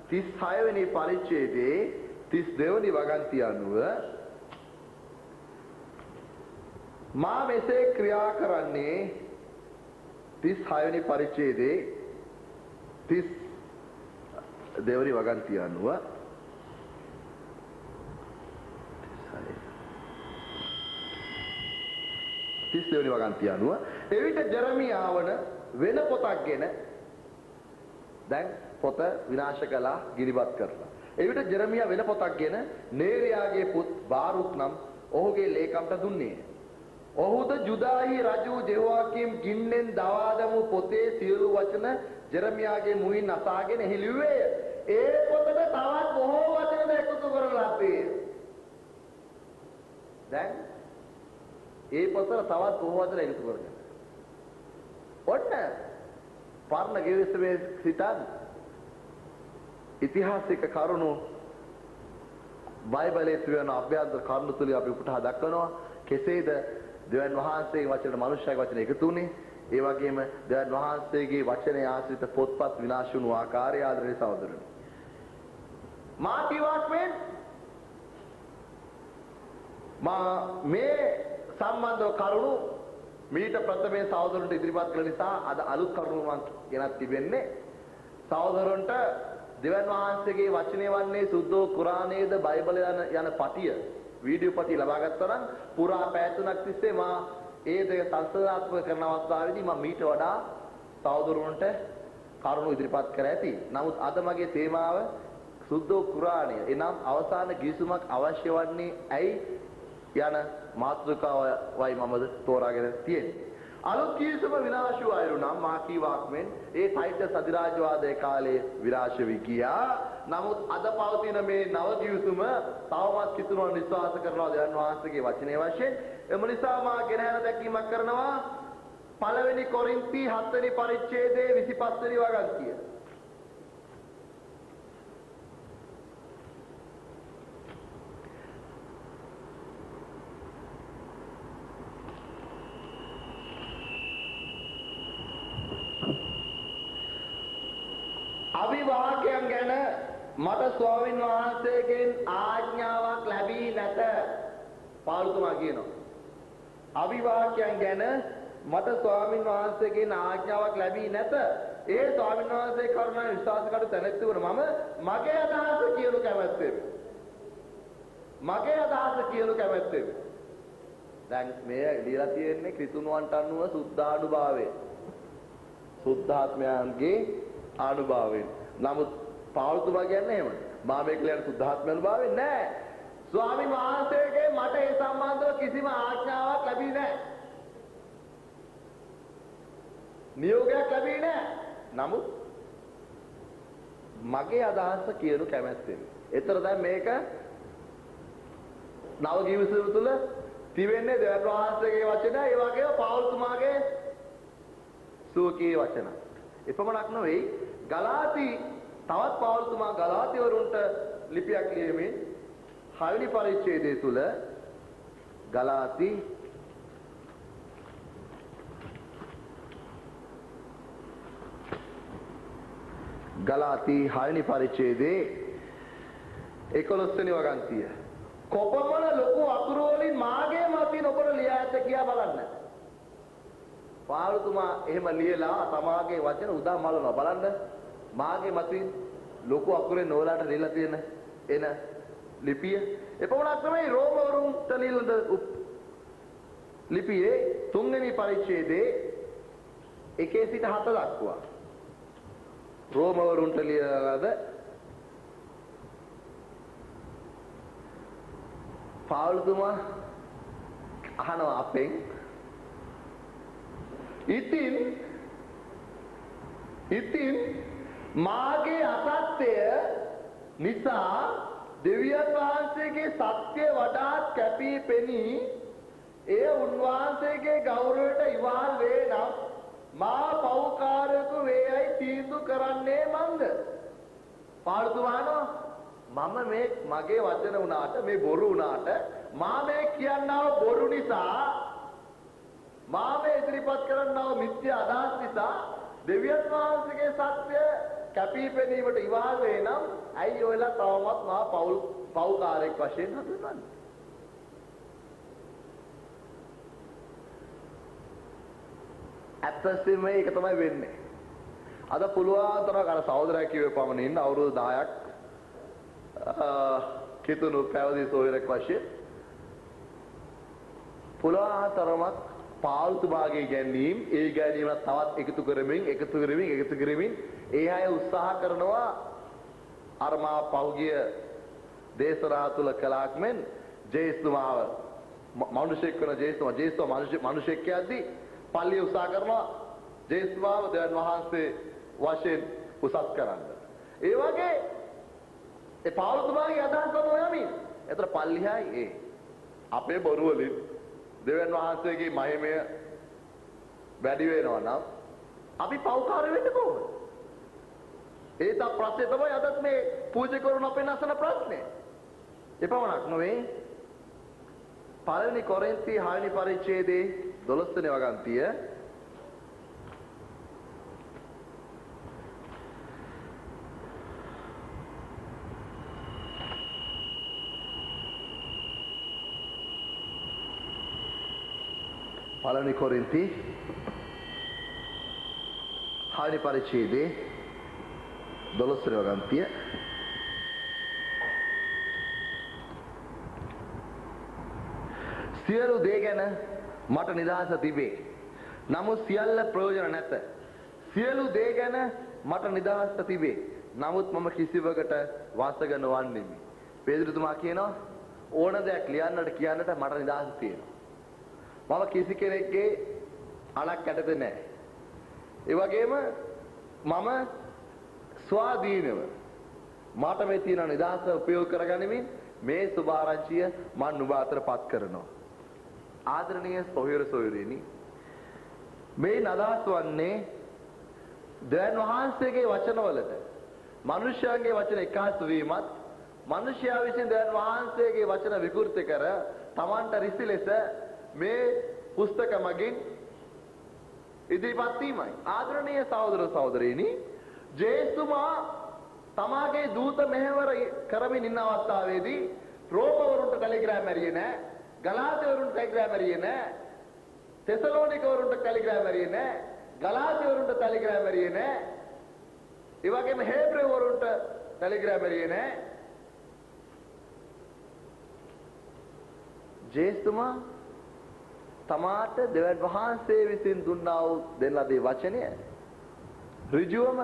36 වෙනි පරිච්ඡේදයේ 32 වෙනි වගන්තිය අනුව මා මෙසේ ක්‍රියා කරන්නේ 36 වෙනි පරිච්ඡේදයේ 32 වෙනි වගන්තිය අනුව 32 වෙනි වගන්තිය අනුව එවිට ජෙරමියාවන වෙන පොතක්ගෙන දැන් පොත විනාශ කළා ගිනිබත් කරලා. එවිට ජෙරමියා වෙන පොතක්ගෙන නේරියාගේ පුත් බාරුක් නම් ඔහුගේ ලේකම්ට දුන්නේ. ඔහුද ජුදාහි රජු ජෙහෝවාකීම් ගින්නෙන් දවා දැමූ පොතේ සියලු වචන ජෙරමියාගේ මුවින් අසාගෙන හෙළිවේය. ඒ පොතට තවත් බොහෝ වචන එකතු කරලා තිබේ. දැන් ඒ පොතට තවත් බොහෝ වචන එකතු කරගෙන. ඔන්න පරණ ගිවිසුමේ සිටන් ඉතිහාසික කරුණු බයිබලයේ තියෙන අභ්‍යන්තර කරුණු තුලින් අපි උපුටා දක්වනවා. කෙසේද දෙවියන් වහන්සේගේ වචනට මනුෂ්‍යයාගේ වචන එකතු වුනේ? ඒ වගේම දෙවියන් වහන්සේගේ වචනය ආශ්‍රිත පොත්පත් විනාශ වුණු ආකාරය ආදරණීය සහෝදරනි. මා කිව්වාක්මෙන් මා මේ සම්බන්ධව කරුණු මීට ප්‍රථමයෙන් සහෝදරන්ට ඉදිරිපත් කළ නිසා අද අලුත් කරුණු මම ගෙනත් තිබෙන්නේ. සහෝදරන්ට දෙවියන් වහන්සේගේ වචනේ වන්නේ සුද්ධෝ කුරානයේද බයිබලය යන පටිය වීඩියෝ පටිය ලබා ගත්තා නම් පුරා පැය 3ක් තිස්සේ මා ඒ දෙක සංසන්දනාත්මක කරන අවස්ථාවේදී මම මීට වඩා සහෝදරන්ට කරුණු ඉදිරිපත් කර ඇති. නමුත් අද මගේ තේමාව සුද්ධෝ කුරානය. එනම් අවසාන ගිවිසුමක් අවශ්‍ය වන්නේ ඇයි යන මාතෘකාවයි මමද තෝරාගෙන තියෙන්නේ. අලුත් ගිවිසුම විනාශ වූ අයුරු නම් මා කීවාක්මෙන් ඒ ටයිටස් අධිරාජ්‍යවාදයේ කාලේ විනාශ වී ගියා. නමුත් අද පවතින මේ නව ගිවිසුම තවමත් කිතුරුවන් විශ්වාස කරනවා දෙවියන් වහන්සේගේ වචනේ වශයෙන්. එම නිසා මා ගෙනහැර දැක්වීමක් කරනවා පළවෙනි කොරින්ති 7 වෙනි පරිච්ඡේදයේ 25 වෙනි වගන්තිය. අවිවාහකයන් ගැන මට ස්වාමීන් වහන්සේගෙන් ආඥාවක් ලැබී නැත. පාලුතුමා කියනවා. අවිවාහකයන් ගැන මට ස්වාමීන් වහන්සේගෙන් ආඥාවක් ලැබී නැත. ඒ ස්වාමීන් වහන්සේ කරුණාවෙන් විශ්වාස කළ තැනැත්තු වන මම මගේ අදහස කියනු කැමැත්තෙමි. මගේ අදහස කියනු කැමැත්තෙමි. දැන් මේ ලියලා තියෙන්නේ ක්‍රිස්තුන්වන්ට අනුව සුද්ධානුභාවය. සුද්ධාත්මයන්ගේ අනුභවයෙන්. නමුත් පාවුතුමා කියන්නේ එහෙම. මා මේ කියන සුද්ධාත්ම අනුභවයෙන් නෑ. ස්වාමීන් වහන්සේගේ මට ඒ සම්බන්ධව කිසිම ආඥාවක් ලැබී නෑ. නියෝගයක් ලැබී නෑ. නමුත් මගේ අදහස කියනු කැමැත්තෙන්. ඒතර දැන් මේක නව ජීවිතය තුළ තිබෙන්නේ දෙවියන් වහන්සේගේ වචන, ඒ වගේම පාවුතුමාගේ සුවකී වචන. එපමණක් නෙවෙයි ගලාති තවත් පාවුල්තුමා ගලාතිවරුන්ට ලිපියක් ලියමින් 6 වෙනි පරිච්ඡේදය තුල ගලාති ගලාති 6 වෙනි පරිච්ඡේදයේ 11 වෙනි වගන්තිය. කොපමණ ලොකු අකුරු වලින් මාගේ මතින් ඔබට ලියා ඇත කියා බලන්න. පාවුතුමා එහෙම ලියලා තමාගේ වචන උදා මලනවා බලන්න. මාගේ මතින් ලොකු අකුරෙන් නෝලාට ලියලා තියෙන එන ලිපිය. එපමණක් තමයි රෝමවරුන්ට ලියන ලිපියේ 3 වෙනි පරිච්ඡේදයේ 1 සිට 7 දක්වා. රෝමවරුන්ට ලියලාද පාවුතුමා අහනවා අපෙන් ඉතින් මාගේ අසත්‍යය නිසා දෙවියන් වහන්සේගේ සත්‍ය වඩාත් කැපී පෙනී ඒ උන්වහන්සේගේ ගෞරවයට ඉවහල් වේ නම් මා පෞකාරයෙකු වේයයි තීන්දුව කරන්නේ මන්ද? පාළුතුමානෝ මම මේ මගේ වචන වුණාට මේ බොරු වුණාට මා මේ කියන්නව බොරු නිසා මා මේ ඉදිරිපත් කරන්නව මිත්‍යා අදහස් නිසා දෙවියන් වහන්සේගේ සත්‍ය කැපී පෙනීමට ඉවහල් වේ නම් ඇයි ඔයලා තවමත් මා පෞකාරයෙක් වශයෙන් හඳුන්වන්නේ? ඇත්තටම මේක තමයි වෙන්නේ. අද පුළුවන් තරම් අර සහෝදරයා කිව්වේ පමණින් අවුරුදු 10ක් කිතුණු පැවිදි සොයරෙක් වශයෙන් පුළුවන් තරමක් පාල්තුමාගේ ගැනීම ඒ ගැනීමත් තවත් එකතු කරමින් ඒ අය උත්සාහ කරනවා අර මා පෞගිය දේශනා තුල කලාක් මෙන් ජේස්තුමාව මිනිසෙක් වෙන ජේස්තුමා මිනිසෙක් කියද්දී පල්ලිය උසා කරනවා ජේස්තුමාව දෙවියන් වහන්සේ වශයෙන් උසස් කරන්න. ඒ වගේ ඒ පාවුතුමාගේ අදහස් වල යමින් එතන පල්ලියයි ඒ අපේ බොරු වලින් දෙවියන් වහන්සේගේ මහිමය වැඩි වෙනවා නම් අපි පෞකාර වෙන්නේ කොහොමද? ඒත් ප්‍රශ්නේ තමයි අදත් මේ පූජකවරුන් අපේ නැසන ප්‍රශ්නේ. එපමණක් නොවේ. පළවෙනි කොරින්ති 6 වෙනි පරිච්ඡේදයේ 12 වෙනි වගන්තිය පළවෙනි කොරින්ති 6 වෙනි පරිච්ඡේදයේ 12 වෙනි වගන්තිය සියලු දේ ගැන මට නිදහස තිබේ. නමුත් සියල්ල ප්‍රයෝජන නැත. සියලු දේ ගැන මට නිදහස තිබේ. නමුත් මම කිසිවකට වාසග නොවන්නෙමි. පේදුරුතුමා කියනවා ඕන දෙයක් ලියන්නට කියන්නට මට නිදහස තියෙනවා. මම කිසි කෙනෙක්ගේ අලක් යටතේ නැහැ. ඒ වගේම මම ස්වාධීනව මට මේ තියෙන නිදහස උපයෝග කරගනිමින් මේ සුභාරංචිය මම නුඹ අතරපත් කරනවා. ආදරණීය සොයුරිනි මේ අදහස් වන්නේ දෙවියන් වහන්සේගේ වචනවලට මිනිස්යාගේ වචන එකහසු වීමත් මිනිස්යා විසින් දෙවියන් වහන්සේගේ වචන විකෘති කර තමන්ට රිසි ලෙස මේ පුස්තක මගින් ඉදිරිපත් වීමයි. ආදරණීය සහෝදර සහෝදරීනි ජේසුමා තමාගේ දූත මෙහෙවර කරමින් ඉන්න අවස්ථාවේදී රෝමවරුන්ට ටෙලිග්‍රෑම් ඇරියේ නැහැ. ගලාතිවරුන්ට ටෙලිග්‍රෑම් ඇරියේ නැහැ. තෙසලෝනිකවරුන්ට ටෙලිග්‍රෑම් ඇරියේ නැහැ. ගලාතිවරුන්ට ටෙලිග්‍රෑම් ඇරියේ නැහැ. ඒ වගේම හේබ්‍රේවරුන්ට ටෙලිග්‍රෑම් ඇරියේ නැහැ. ජේසුමා තමාට දෙවියන් වහන්සේ විසින් දුන්නා වූ දෙන ලදී වචනය ඍජුවම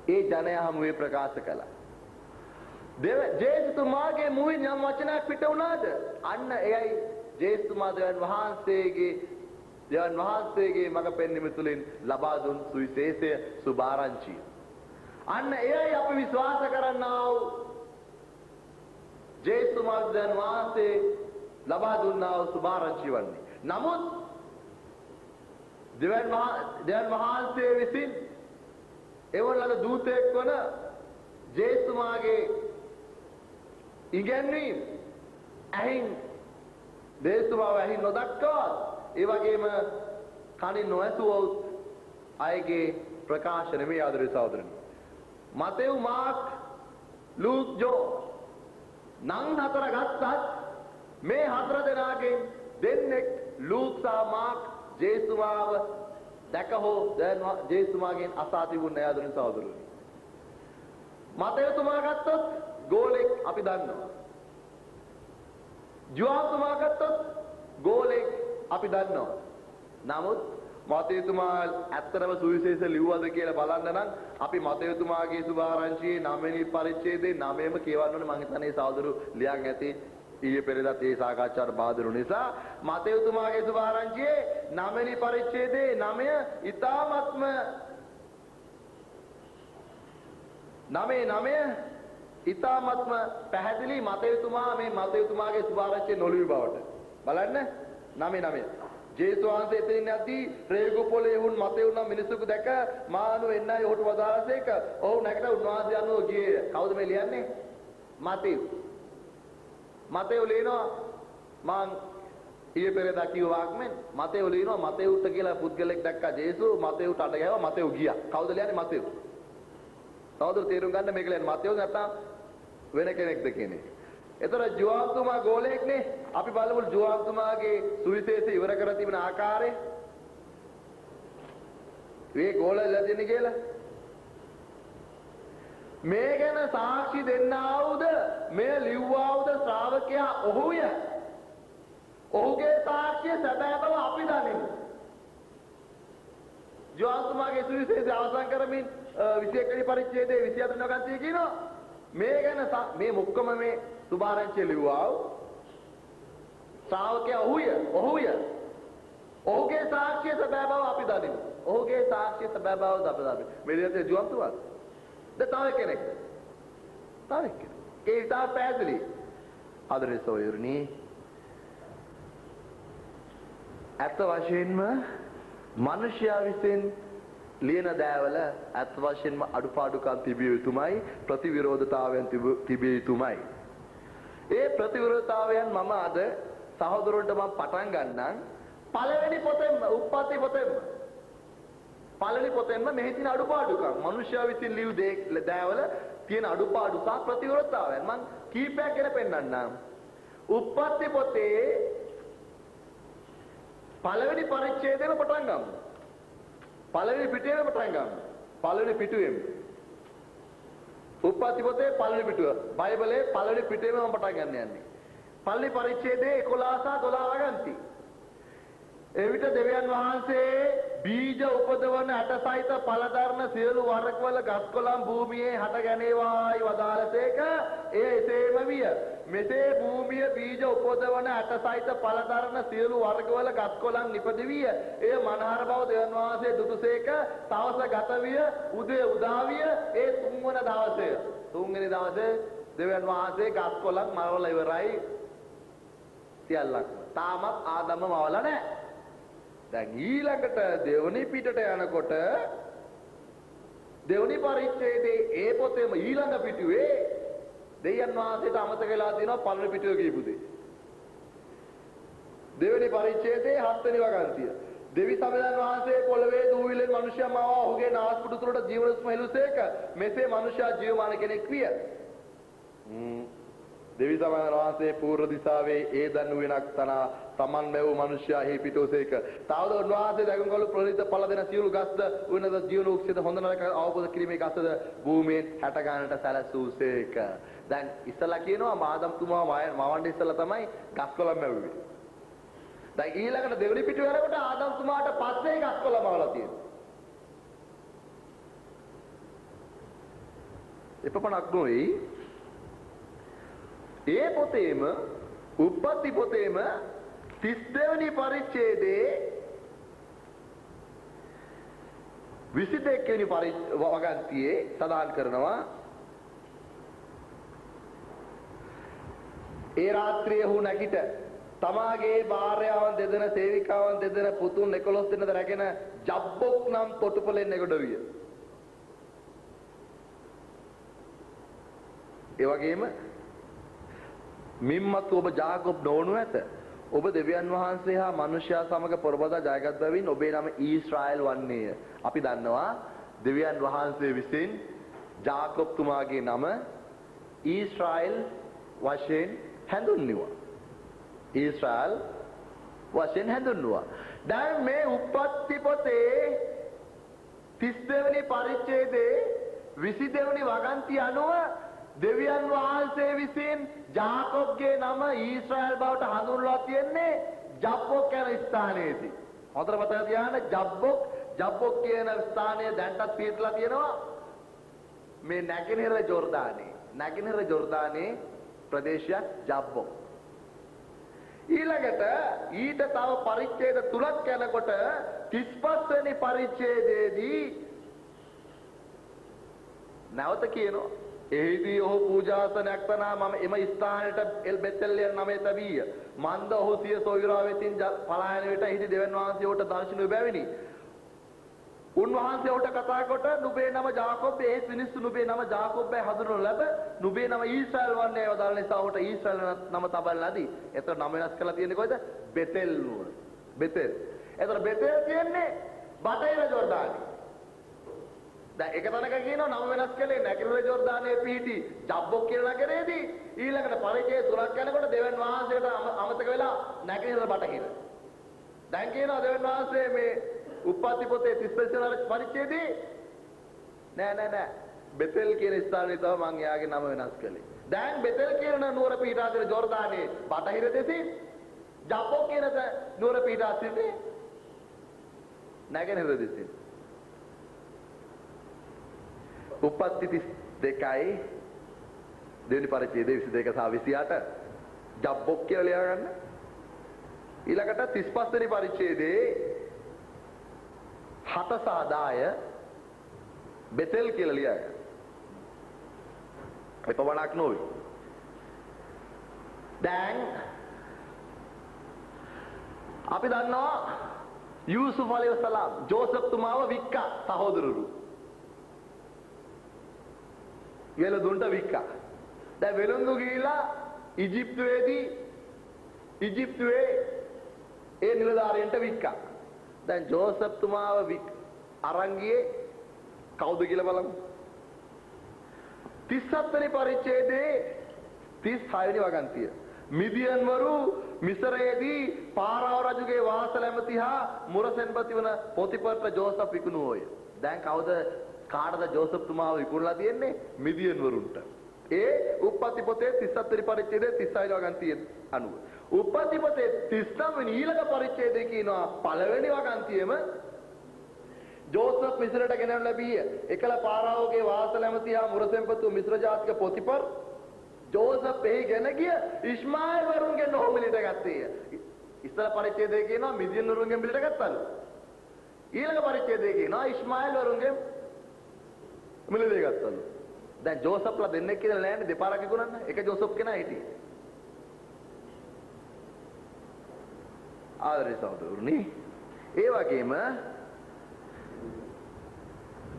ඒ ජනයා හමුවේ ප්‍රකාශ කළා. ජේසුතුමාගේ මුවින් යම් වචනයක් පිට වුණාද? අන්න එයයි ජේසුතුමා දෙවියන් වහන්සේගේ මඟ පෙන්වීම තුළින් ලබා දුන් සුවිශේෂය සුභාරංචිය. අන්න එයයි අපි විශ්වාස කරන්නා වූ ජේසුතුමා දෙවියන් වහන්සේ ලබා දුන්නා වූ සුභාරංචිය වන්නේ. නමුත් දෙවියන් වහන්සේ විසින් එවලද දූතෙක් වන ජේසුතුමාගේ ඉගැන්වීම ඇහින් දේශුමාව ඇහින් නොදක්වා ඒ වගේම කනින් නොඇසුවොත් අයගේ ප්‍රකාශන මේ ආදරේ සහෝදරනි මතෙව් මාක් ලූක් ජෝ නම් හතර ගත්තත් මේ හතර දෙනාගෙන් දෙන්නෙක් ලූක් සහ මාක් ජේසුමාව දැක හෝ ජේසුමාගෙන් අසා තිබුණේ ආදරේ සහෝදරනි මතෙව්තුමා ගත්තොත් ගෝලෙක් අපි දන්නවා. ජෝහතුමා ගත්තොත් ගෝලෙක් අපි දන්නවා. නමුත් මතේතුමා ඇත්තටම සුවිශේෂ ලිව්වද කියලා බලන්න නම් අපි මතේතුමාගේ සුභාරංචියේ 9 වෙනි පරිච්ඡේදයේ 9ම කියවන්න ඕනේ. මම හිතන්නේ සහෝදරු ලියන් ඇති ඊයේ පෙරේදාත් ඒ සාකච්ඡාවට බාධා නිසා මතේතුමාගේ සුභාරංචියේ 9 වෙනි පරිච්ඡේදයේ 9 ඊ타ත්ම 9 ඊ타ත්ම පැහැදිලි මතයතුමා මේ මතයතුමාගේ සුභාරච්චි නොලිවි බවට බලන්න 9 ජේසුස් වහන්සේ එතනින් යද්දී රේගු පොලේ වුන් මතේ වුණ මිනිස්සුක දැක මානු එන්නයි ඔහුට වදාළසේක ඔහු නැගිට උන්වහන්සේ අනුව ගියේ කවුද මේ ලියන්නේ මතේ ලියනවා මං ඊයේ පෙරේදා කිව්ව වාක්මෙන් මතේ ලියනවා මතේට කියලා පුද්ගලෙක් දැක්කා ජේසුස් මතේට අඩ ගැහුවා මතේ ගියා කවුද ලියන්නේ මතේ තවදුර තේරුම් ගන්න මේක ලියන්නේ මතේ නැත්නම් වෙන කෙනෙක්ද කියන්නේ එතන ජෝහන්තුමා ගෝලයෙක්නේ අපි බලමු ජෝහන්තුමාගේ සුවිශේෂ ඉවර කර තිබෙන ආකාරය මේ ගෝල ලැබෙන්නේ කියලා මේ ගැන සාක්ෂි දෙන්නාවුද මේ ලිව්වාවුද ශ්‍රාවකයා ඔහුය ඔහුගේ සාක්ෂිය සැබෑ බව අපි දනිමු ජෝහන්තුමාගේ සුවිශේෂ අවසන් කරමින් 21 වෙනි පරිච්ඡේදයේ 24 වෙනි ගන්තිය කියනවා මේ ගැන මේ මුක්කම මේ සුභාරංචිය ලිව්වා ශ්‍රාවකයා ඔහුය ඔහුගේ සාක්ෂිය සැබෑ බව අපි දනිමු ඔහුගේ සාක්ෂිය සැබෑ බව අපි දනිමු මේ විදිහට ජීවන්තවත් තව කෙනෙක් ඒ තා පැහැදිලි ආදරේ සොයුරුනි අත් වශයෙන්ම මිනිසයා විසින් ලියන දෑවල අත් වශයෙන්ම අඩුපාඩුකම් තිබිය යුතුමයි ප්‍රතිවිරෝධතාවයන් තිබිය යුතුමයි ඒ ප්‍රතිවිරෝධතාවයන් මම අද සහෝදරවන්ට මම පටන් ගන්නම් පළවෙනි පොතෙන්ම උප්පත්ති පොතෙන්ම පළවෙනි පොතෙන්ම මෙහි තියෙන අඩුපාඩුකම් මිනිසයා විසින් ලියු දෑවල තියෙන අඩුපාඩු සහ ප්‍රතිවිරෝධතාවයන් මම කීපයක් ගැන පෙන්නන්නම් උප්පත්ති පොතේ පළවෙනි පරිච්ඡේදයෙන් පටන් ගමු පළවෙනි පිටුවෙන් පටන් ගමු පළවෙනි පිටුවෙන් උප්පත්ති පොතේ පළවෙනි පිටුව බයිබලයේ පළවෙනි පිටුවෙන් මම පටන් ගන්න යන්නේ පළවෙනි පරිච්ඡේදයේ 11 සහ 12 ගන්ති එවිට දෙවියන් වහන්සේ බීජ උපදවන ඇටසහිත පළදරන සියලු වරකවල ගස්කොළන් භූමියේ හට ගැනීවායි වදාළසේක එය එසේම විය මෙසේ භූමිය බීජ උපදවන ඇටසහිත පළදරන සියලු වර්ගවල ගස්කොළන් නිපදවිය එය මනහර බව දෙවියන් වහන්සේ දුටුසේක තවස ගත විය උදේ උදා විය ඒ තුන්වෙනි දවසේ දෙවියන් වහන්සේ ගස්කොළන් මරවලා ඉවරයි සියල්ලක්ම තාමත් ආදම්ම මවලා නැහැ දැන් ඊළඟට දෙවනි පිටට යනකොට දෙවනි පරිච්ඡේදයේ ඒ පොතේම ඊළඟ පිටුවේ දෙවියන් වහන්සේට අමතක වෙලා තියෙනවා පළවෙනි පිටුවේ කියපු දේ. දෙවෙනි පරිච්ඡේදයේ 7 වෙනි වගන්තිය. දෙවි සමයන් වහන්සේ පොළවේ දූවිලෙන් මිනිසයා මවා ඔහුගේ නාස්පුඩු තුළට ජීවනස්ම හෙළුසේක. මෙසේ මිනිසයා ජීවමාන කෙනෙක් විය. දෙවි සමයන් වහන්සේ පූර්ව දිසාවේ ඒ දන් වෙනක් තනා තමන් මෙව් මිනිසයා එහි පිටෝසේක. තවද උන්වහන්සේ දගුම්කලු ප්‍රණීත පළ දෙන සියලු ගස්ද උන්නත ජීවන උක්සිත හොඳ නරක අවබෝධ කිරීමේ ගස්ද භූමියෙන් හැට ගන්නට සැලසූසේක. දැන් ඉස්සලා කියනවා මාදම්තුමා මවන්න ඉස්සලා තමයි ගස්කොළන් මැව්වේ. දැන් ඊළඟට දෙවෙනි පිටුවේ යනකොට ආදම්තුමාට පස්සේ ගස්කොළන් මවලා තියෙනවා. එපමණක් නොවේ ඒ පොතේම උප්පත්ති පොතේම 32 වෙනි පරිච්ඡේදයේ 22 වෙනි වගන්තියේ සඳහන් කරනවා ඒ රාත්‍රියේ හු නැගිට තමාගේ භාර්යාවන් දෙදෙන සේවිකාවන් දෙදෙන පුතුන් 11 දෙනෙක් රැගෙන ජබ්බොක් නම් තොටුපළෙන් එගොඩ විය. ඒ වගේම මිම්මත් ඔබ ජාකොබ් නොවනු ඇත. ඔබ දෙවියන් වහන්සේ හා මනුෂ්‍යයා සමග පොරබදා ජයගත් බැවින් ඔබේ නම ඊශ්‍රායල් වන්නේය. අපි දන්නවා දෙවියන් වහන්සේ විසින් ජාකොබ් තුමාගේ නම ඊශ්‍රායල් වශයෙන් හැඳුන්වුවා. ඊශ්‍රායල් වශයෙන් හැඳුන්වුවා. දැන් මේ උප්පත්ති පොතේ 32 වෙනි පරිච්ඡේදයේ 22 වෙනි වගන්තිය අනුව දෙවියන් වහන්සේ විසින් ජාකොබ්ගේ නම ඊශ්‍රායල් බවට හඳුන්වලා තියෙන්නේ ජබ්බොක් යන ස්ථානයේදී. හොඳට මතක තියාගන්න ජබ්බොක් කියන ස්ථානය දැන්ටත් පිටලා තියෙනවා මේ නැගෙනහිර ජෝර්දානයේ ප්‍රදේශයක් ජබ්බොක්. ඊළඟට ඊට තව පරිච්ඡේද 3ක් යනකොට 35 වෙනි පරිච්ඡේදයේදී නැවත කියනවා එහිදී ඔහු පූජාසනයක් තනා මම එම ස්ථානයට එල් බෙතෙල්ලියන් නමේ තබීය. මන්ද ඔහු සිය සොයුරා වෙතින් පලායන විට එහිදී දෙවන් වහන්සේ ඔහුට දර්ශන ලැබෙවිනි. උන්වහන්සේ ඔහුට කතා කොට නුඹේ නම ජාකොබ් ඒ මිනිස්සු නුඹේ නම ජාකොබ්යි හඳුනනු ලැබ නුඹේ නම ඊශ්‍රායල් වන්නේ වදාළ නිසා ඔහුට ඊශ්‍රායල් නම තබන්න ලදී. එතකොට නම වෙනස් කරලා තියෙන්නේ කොහෙද? බෙතෙල් නුවර. බෙතෙල්. එතකොට බෙතෙල් කියන්නේ බටහිර ජෝර්දානයේ. දැන් එක තැනක කියනවා නම වෙනස් කළේ නැකිරුවේ ජෝර්දානයේ පිහිටි ජබ්බොක් කියලා නගරයේදී ඊළඟට පරිචය තුනක් යනකොට දෙවන් වහන්සේට අමතක වෙලා නැකිරුව බටහිර. දැන් කියනවා දෙවන් වහන්සේ මේ උප්පත්ති පොතේ 35 වෙනි පරිච්ඡේදයේ නෑ බෙතෙල් කියන ස්ථානයේ තමයි මම එයාගේ නම වෙනස් කළේ. දැන් බෙතෙල් කියන නුවර පිහිටා තියෙන ජෝර්දානයේ බටහිර දෙසින් ජබ්බොක් කියන නුවර පිහිටා තියෙන්නේ නැගෙනහිර දෙසින්. උප්පත්ති 32යි දෙවෙනි පරිච්ඡේදයේ 22 සහ 28 ජබ්බොක් කියලා ලියා ගන්න. ඊළඟට 35 වෙනි පරිච්ඡේදයේ 7 සහ 10 බෙතෙල් කියලා ලියා ගන්න. ඒ පවණක් නොවේ. දැන් අපි දන්නවා යූසුෆ් අලයිහිස්සලාම් ජෝසප් තුමාව වික්කා සහෝදරරු. වෙලඳුන්ට වික්කා. දැන් වෙලඳු ගිහිලා ඊජිප්තුවේ ඒ නිලධාරියන්ට වික්කා. දැන් ජෝසප් තුමාව අරන් ගියේ කවුද කියලා බලමු. 37 වෙනි පරිච්ඡේදයේ 36 වෙනි වගන්තිය. මිදියන්වරු මිසරයේදී පාරාව රජුගේ වාසල ඇමති හා මුරසෙන්පති වන පොතිපර්ට ජෝසප් විකුණුවෝය. දැන් කවුද කාටද ජෝසප් තුමාව විකුණලා තියෙන්නේ? මිදියන්වරුන්ට. ඒ උප්පත්ති පොතේ 37 වෙනි පරිච්ඡේදයේ 36 වෙනි වගන්තිය අනුව. උප්පත්ති පොතේ 39 වෙනි ඊළඟ පරිච්ඡේදයේ කියනවා පළවෙනි වගන්තියෙම ජෝසප් මිස්රයට ගෙනල්ලා ලැබීය. එකල පාරාවෝගේ වාසල ඇමති හා මුරසෙන්පතු මිස්ර ජාතික පොතිපර් ජෝසප් එහි ගෙන ගිය ඉස්මායිල් වරුන්ගෙන් ඔහු මිලට ගත්තේය. ඉස්සර පරිච්ඡේදයේ කියනවා මිදියන් වරුන්ගෙන් මිලට ගත්තලු. ඊළඟ පරිච්ඡේදයේ කියනවා ඉස්මායිල් වරුන්ගෙන් මිලට ගත්තලු. දැන් ජෝසප්ලා දෙන්නෙක් කියලා නෑනේ දෙපාරක් විකුණන්න. එක ජෝසප් කෙනා හිටියේ. ආදරේ සහෝදරනි, ඒ වගේම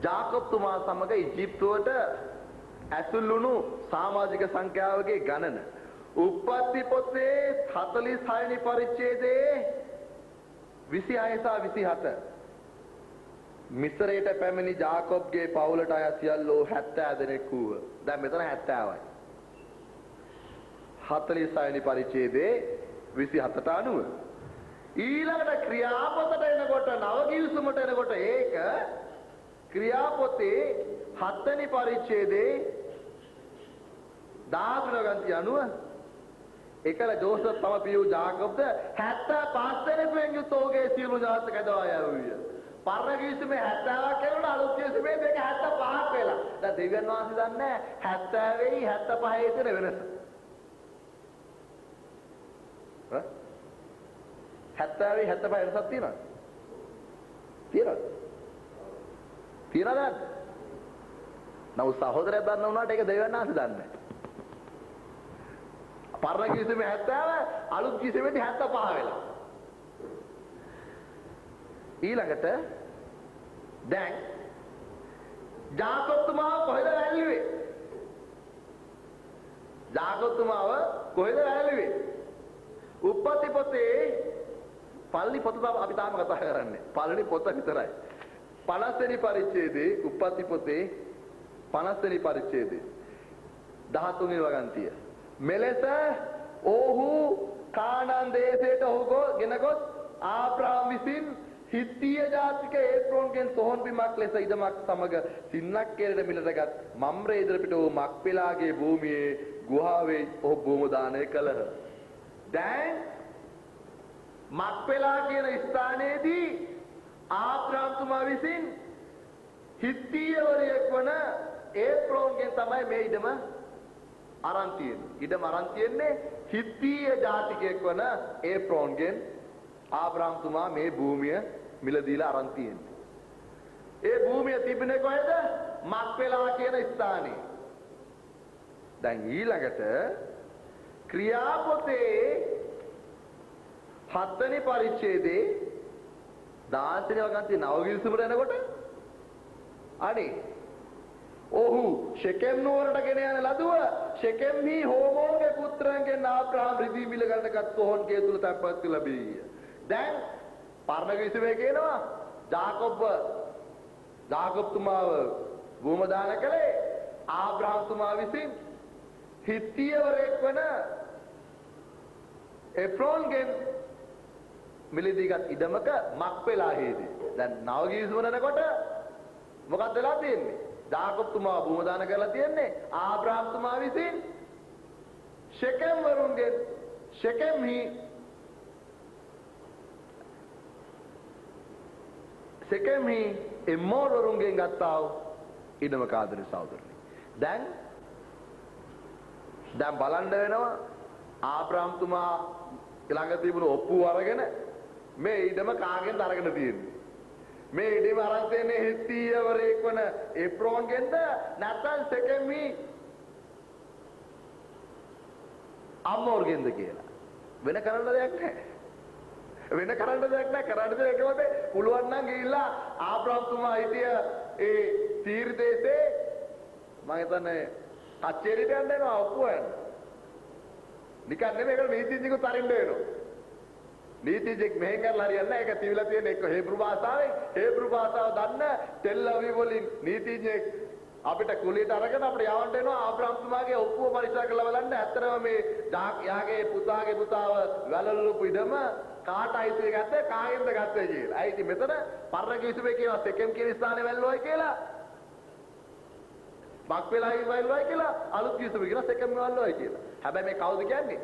ජාකොබ් තුමා සමග ඊජිප්තුවට ඇතුල් වුණු සමාජික සංඛ්‍යාවගේ ගණන උප්පත්ති පොතේ 46 වෙනි පරිච්ඡේදයේ 26 සහ 27 මිස්රයට පැමිණි ජාකොබ්ගේ පවුලට අය සියල්ලෝ 70 දෙනෙක් වූහ. දැන් මෙතන 70යි. 46 වෙනි පරිච්ඡේදයේ 27ට අනුව ඊළඟට ක්‍රියාපොතට එනකොට නවගිවිසුමට එනකොට ඒක ක්‍රියාපොතේ 7 වෙනි පරිච්ඡේදයේ 10 වෙනි ගන්තිය අනුව එකල ජෝසප් තම පියු ජාකොබ්ද 75 දෙනෙකුෙන් යුත් ඔහුගේ සියලු ජාතක ඇදවා යවුවිය. පරණ කිවිසුමේ 70ක් කෙරුණා අලුත් කිවිසුමේ මේක 75ක් වෙලා. දැන් දෙවියන් වහන්සේ දන්නේ 70 වෙයි 75 තියෙන වෙනස. 70 වෙයි 75 වෙනසක් තියෙනවද? තියෙනවද නැද්ද? නමුත් සහෝදරයා දන්න උනාට ඒක දෙවියන් වහන්සේ දන්නේ නැහැ. පරණ කිවිසුමේ 70 අලුත් කිවිසුමේ 75 වෙලා. ඊළඟට දැන් ජාකොබ් තුමාව කොහෙද වැල්ලුවේ? ජාකොබ් තුමාව කොහෙද වැල්ලුවේ? උප්පත්ති පොතේ පළවෙනි පොත තමයි අපි තාම කතා කරන්නේ. පළවෙනි පොත විතරයි. 50 වෙනි පරිච්ඡේදයේ උප්පත්ති පොතේ 50 වෙනි පරිච්ඡේදයේ 13 වෙනි වගන්තිය. මෙලෙස ඔහු කානාන් දේශයට ඔහු ගෙන ගොස් ආබ්‍රහම් විසින් හිත්තිය ජාතික ඒත්‍රෝන්ගෙන් සොහොන් බිමක් ලෙස ඉදමක් සමග සින්නක් කෙරෙන මිලටගත් මම්රේ ඉදිරිය පිට වූ මක්පෙලාගේ භූමියේ ගුහාවේ ඔහු භූම දානය කළහ. දැන් මක්පෙලා කියන ස්ථානයේදී ආබ්‍රහම් තුමා විසින් හිත්තියවරයෙක් වන ඒත්‍රෝන්ගෙන් තමයි මේ ඉඩම අරන් තියෙන්නේ. ඉඩම අරන් තියෙන්නේ හිත්තිය ජාතිකයෙක් වන ඒත්‍රෝන්ගෙන් ආබ්‍රහම් තුමා මේ භූමිය මිලදීලා අරන් තියෙන්නේ. ඒ භූමිය තිබුණේ කොහෙද? මක්පෙලා කියන ස්ථානයේ. දැන් ඊළඟට ක්‍රියාපොතේ 7 වෙනි පරිච්ඡේදයේ 16 වෙනි වගන්තිය නවගිවිසුමට එනකොට අනේ ඔහු ෂෙකෙම් නුවරට ගෙන යන ලදුව ෂෙකෙම්හි හෝමෝගේ පුත්‍රයන්ගෙන් ආබ්‍රහම් රිදී මිල ගන්නගත් සොහොන් ගේ තුල තැන්පත් කළ ලැබීය. දැන් පරණ කිවිසුමේ කියනවා ජාකොබ් තුමාව භූම දාන කළේ ආබ්‍රහම් තුමා විසින් හිත්තියවරෙක් වන එෆ්‍රෝන්ගෙන් මිලදීගත් ඉඩමක මක්පෙලාහේදී. දැන් නවගිවිසුම යනකොට මොකක්ද වෙලා තියෙන්නේ? ජාකොබ් තුමා භූම දාන කරලා තියෙන්නේ ආබ්‍රහම් තුමා විසින් ෂෙකෙම් වරුන්ගෙන් ෂෙකෙම්හි එම්මෝර් වරුන්ගෙන් ගත්තා වූ ඉඩමක ආදරේ සහෝදරනි. දැන් බලන්න වෙනවා ආබ්‍රහම් තුමා ළඟ තිබුණු ඔප්පුව අරගෙන මේ ඉඩම කාගෙන්ද අරගෙන තියෙන්නේ? මේ ඉඩම අරන් තියෙන්නේ හිත්තියවරයෙක් වන එෆ්‍රෝන්ගෙන්ද නැත්නම් ෂෙකෙම්හි අම්මෝර්ගෙන්ද කියලා. වෙන කරන්න දෙයක් නැහැ. කරන්න දෙයක් පුළුවන් නම් ගිහිල්ලා ආබ්‍රහම් තුමා හිටිය ඒ තීර් දේශේ මම හිතන්නේ කච්චේරියට යන්න එනවා ඔප්පුව යන්න. නිකන් නෙමෙයි ඒක නීතිඥයෙකුත් අරින්න වෙනවා. නීතිඥයෙක් මෙහෙන් කරලා හරියන්නේ නැහැ. ඒක තියවිලා තියෙන එක හේබ්‍රු භාෂාව දන්න ටෙල් අවි වලින් නීතිඥයෙක් අපිට කුලියට අරගෙන අපිට යවන්න වෙනවා ආබ්‍රහම් තුමාගේ ඔප්පුව පරීක්ෂා කරලා බලන්න. ඇත්තටම මේ යාගේ පුතාව වැළලුපු ඉඩම කාට අයිති ගත්තේ කාගෙන්ද ගත්තේ කියලා. අයිති මෙතන පරණ කිවිසුමේ කියනවා ෂෙකෙම් කියන ස්ථානේ වැල්ලුවයි කියලා. මක්පෙලාහි වැල්ලුවයි කියලා අලුත් කිවිසුමේ කියනවා ෂෙකෙම් වැල්ලුවයි කියලා. හැබැයි මේ කවුද කියන්නේ?